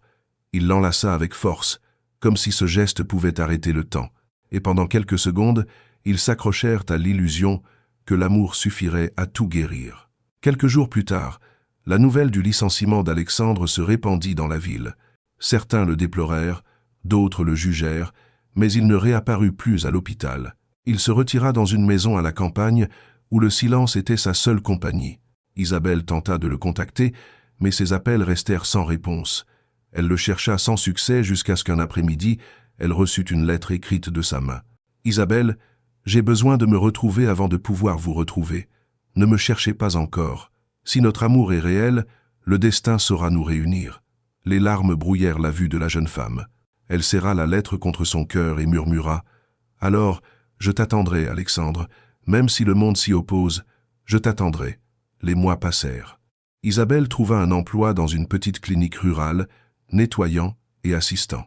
Il l'enlaça avec force, comme si ce geste pouvait arrêter le temps. Et pendant quelques secondes, ils s'accrochèrent à l'illusion que l'amour suffirait à tout guérir. Quelques jours plus tard, la nouvelle du licenciement d'Alexandre se répandit dans la ville. Certains le déplorèrent, d'autres le jugèrent, mais il ne réapparut plus à l'hôpital. Il se retira dans une maison à la campagne où le silence était sa seule compagnie. Isabelle tenta de le contacter, mais ses appels restèrent sans réponse. Elle le chercha sans succès jusqu'à ce qu'un après-midi, elle reçut une lettre écrite de sa main. « Isabelle, j'ai besoin de me retrouver avant de pouvoir vous retrouver. Ne me cherchez pas encore. Si notre amour est réel, le destin saura nous réunir. » Les larmes brouillèrent la vue de la jeune femme. Elle serra la lettre contre son cœur et murmura « Alors, je t'attendrai, Alexandre, même si le monde s'y oppose, je t'attendrai. Les mois passèrent. Isabelle trouva un emploi dans une petite clinique rurale, nettoyant et assistant.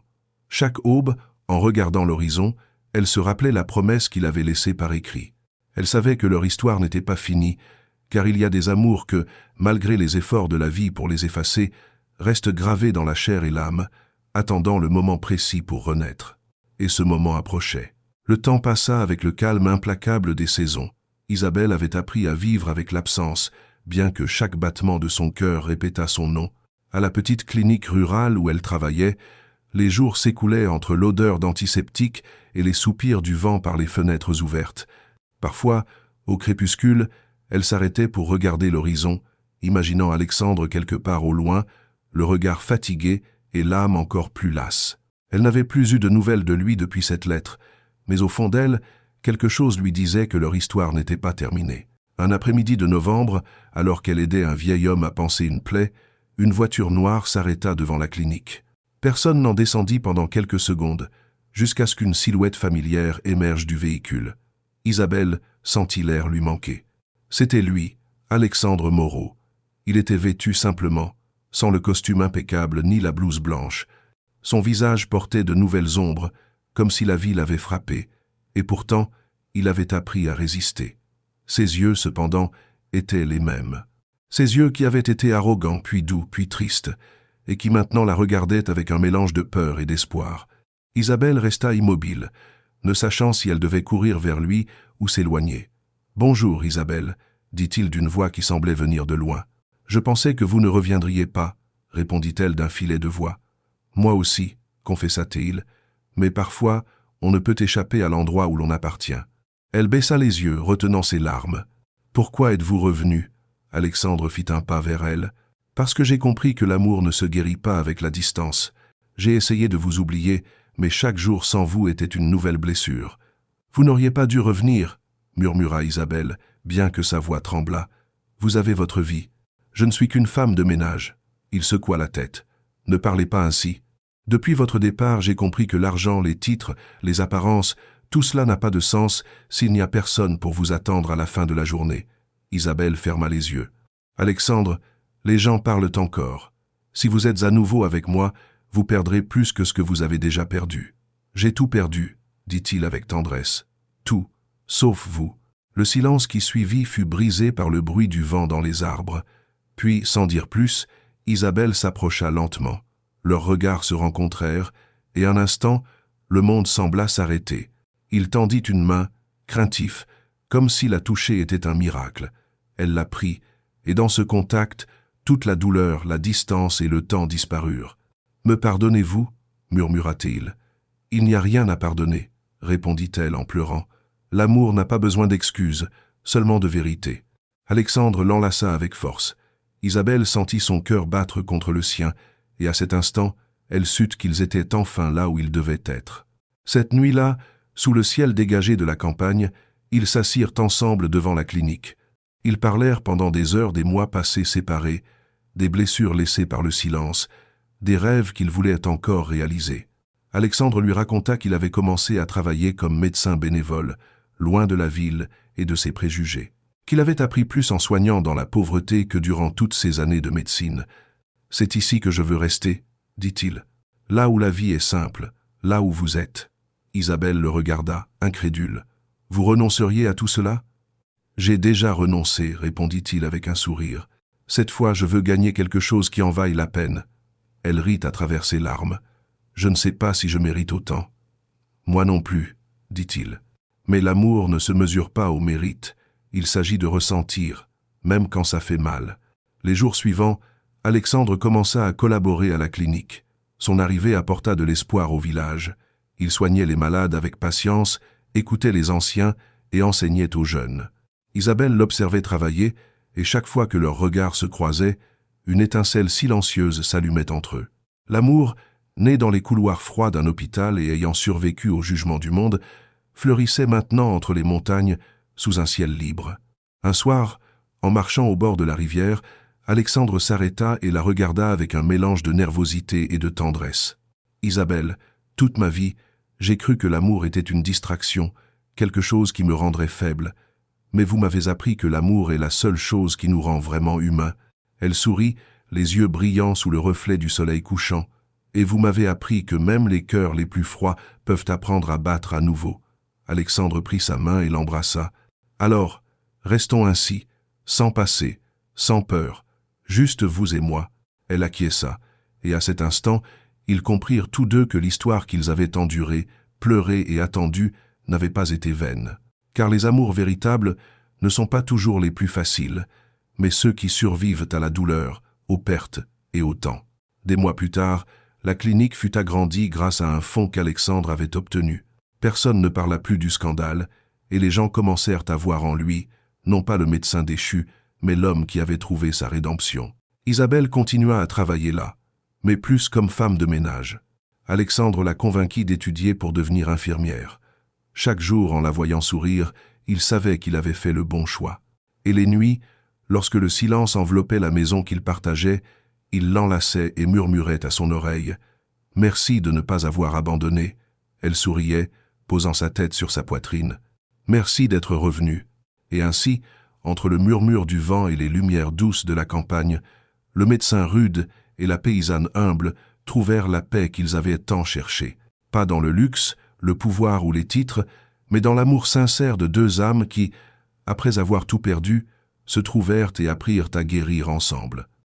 Chaque aube, en regardant l'horizon, elle se rappelait la promesse qu'il avait laissée par écrit. Elle savait que leur histoire n'était pas finie, car il y a des amours que, malgré les efforts de la vie pour les effacer, restent gravés dans la chair et l'âme, attendant le moment précis pour renaître. Et ce moment approchait. Le temps passa avec le calme implacable des saisons. Isabelle avait appris à vivre avec l'absence, bien que chaque battement de son cœur répétât son nom. À la petite clinique rurale où elle travaillait, les jours s'écoulaient entre l'odeur d'antiseptique et les soupirs du vent par les fenêtres ouvertes. Parfois, au crépuscule, elle s'arrêtait pour regarder l'horizon, imaginant Alexandre quelque part au loin, le regard fatigué et l'âme encore plus lasse. Elle n'avait plus eu de nouvelles de lui depuis cette lettre, mais au fond d'elle, quelque chose lui disait que leur histoire n'était pas terminée. Un après-midi de novembre, alors qu'elle aidait un vieil homme à panser une plaie, une voiture noire s'arrêta devant la clinique. Personne n'en descendit pendant quelques secondes, jusqu'à ce qu'une silhouette familière émerge du véhicule. Isabelle sentit l'air lui manquer. C'était lui, Alexandre Moreau. Il était vêtu simplement, sans le costume impeccable ni la blouse blanche. Son visage portait de nouvelles ombres, comme si la vie l'avait frappé, et pourtant, il avait appris à résister. Ses yeux, cependant, étaient les mêmes. Ses yeux qui avaient été arrogants, puis doux, puis tristes, et qui maintenant la regardaient avec un mélange de peur et d'espoir. Isabelle resta immobile, ne sachant si elle devait courir vers lui ou s'éloigner. « Bonjour, Isabelle », dit-il d'une voix qui semblait venir de loin. « Je pensais que vous ne reviendriez pas », répondit-elle d'un filet de voix. « Moi aussi », confessa-t-il, « mais parfois, on ne peut échapper à l'endroit où l'on appartient. » Elle baissa les yeux, retenant ses larmes. « Pourquoi êtes-vous revenu ?» Alexandre fit un pas vers elle. « Parce que j'ai compris que l'amour ne se guérit pas avec la distance. J'ai essayé de vous oublier, mais chaque jour sans vous était une nouvelle blessure. »« Vous n'auriez pas dû revenir, » murmura Isabelle, bien que sa voix tremblât. « Vous avez votre vie. Je ne suis qu'une femme de ménage. » Il secoua la tête. « Ne parlez pas ainsi. Depuis votre départ, j'ai compris que l'argent, les titres, les apparences, tout cela n'a pas de sens s'il n'y a personne pour vous attendre à la fin de la journée. » Isabelle ferma les yeux. « Alexandre, les gens parlent encore. Si vous êtes à nouveau avec moi, vous perdrez plus que ce que vous avez déjà perdu. »« J'ai tout perdu, » dit-il avec tendresse. « Tout, sauf vous. » Le silence qui suivit fut brisé par le bruit du vent dans les arbres. Puis, sans dire plus, Isabelle s'approcha lentement. Leurs regards se rencontrèrent, et un instant, le monde sembla s'arrêter. Il tendit une main, craintif, comme si la toucher était un miracle. Elle la prit, et dans ce contact, toute la douleur, la distance et le temps disparurent. « Me pardonnez-vous » murmura-t-il. « Il n'y a rien à pardonner, » répondit-elle en pleurant. « L'amour n'a pas besoin d'excuses, seulement de vérité. » Alexandre l'enlaça avec force. Isabelle sentit son cœur battre contre le sien, et à cet instant, elle sut qu'ils étaient enfin là où ils devaient être. Cette nuit-là, sous le ciel dégagé de la campagne, ils s'assirent ensemble devant la clinique. Ils parlèrent pendant des heures des mois passés séparés, des blessures laissées par le silence, des rêves qu'ils voulaient encore réaliser. Alexandre lui raconta qu'il avait commencé à travailler comme médecin bénévole, loin de la ville et de ses préjugés. Qu'il avait appris plus en soignant dans la pauvreté que durant toutes ses années de médecine. « C'est ici que je veux rester, » dit-il. « Là où la vie est simple, là où vous êtes. » Isabelle le regarda, incrédule. « Vous renonceriez à tout cela ?»« J'ai déjà renoncé, » répondit-il avec un sourire. « Cette fois, je veux gagner quelque chose qui en vaille la peine. » Elle rit à travers ses larmes. « Je ne sais pas si je mérite autant. »« Moi non plus, » dit-il. « Mais l'amour ne se mesure pas au mérite. Il s'agit de ressentir, même quand ça fait mal. » Les jours suivants, Alexandre commença à collaborer à la clinique. Son arrivée apporta de l'espoir au village. Il soignait les malades avec patience, écoutait les anciens et enseignait aux jeunes. Isabelle l'observait travailler, et chaque fois que leurs regards se croisaient, une étincelle silencieuse s'allumait entre eux. L'amour, né dans les couloirs froids d'un hôpital et ayant survécu au jugement du monde, fleurissait maintenant entre les montagnes, sous un ciel libre. Un soir, en marchant au bord de la rivière, Alexandre s'arrêta et la regarda avec un mélange de nervosité et de tendresse. « Isabelle, toute ma vie, J'ai cru que l'amour était une distraction, quelque chose qui me rendrait faible. Mais vous m'avez appris que l'amour est la seule chose qui nous rend vraiment humains. » Elle sourit, les yeux brillants sous le reflet du soleil couchant. « Et vous m'avez appris que même les cœurs les plus froids peuvent apprendre à battre à nouveau. » Alexandre prit sa main et l'embrassa. « Alors, restons ainsi, sans passé, sans peur, juste vous et moi. » Elle acquiesça, et à cet instant, ils comprirent tous deux que l'histoire qu'ils avaient endurée, pleurée et attendue n'avait pas été vaine. Car les amours véritables ne sont pas toujours les plus faciles, mais ceux qui survivent à la douleur, aux pertes et au temps. Des mois plus tard, la clinique fut agrandie grâce à un fonds qu'Alexandre avait obtenu. Personne ne parla plus du scandale, et les gens commencèrent à voir en lui, non pas le médecin déchu, mais l'homme qui avait trouvé sa rédemption. Isabelle continua à travailler là, mais plus comme femme de ménage. Alexandre la convainquit d'étudier pour devenir infirmière. Chaque jour, en la voyant sourire, il savait qu'il avait fait le bon choix. Et les nuits, lorsque le silence enveloppait la maison qu'il partageait, il l'enlaçait et murmurait à son oreille « Merci de ne pas avoir abandonné ». Elle souriait, posant sa tête sur sa poitrine. « Merci d'être revenu ». Et ainsi, entre le murmure du vent et les lumières douces de la campagne, le médecin rude et la paysanne humble trouvèrent la paix qu'ils avaient tant cherchée. Pas dans le luxe, le pouvoir ou les titres, mais dans l'amour sincère de deux âmes qui, après avoir tout perdu, se trouvèrent et apprirent à guérir ensemble.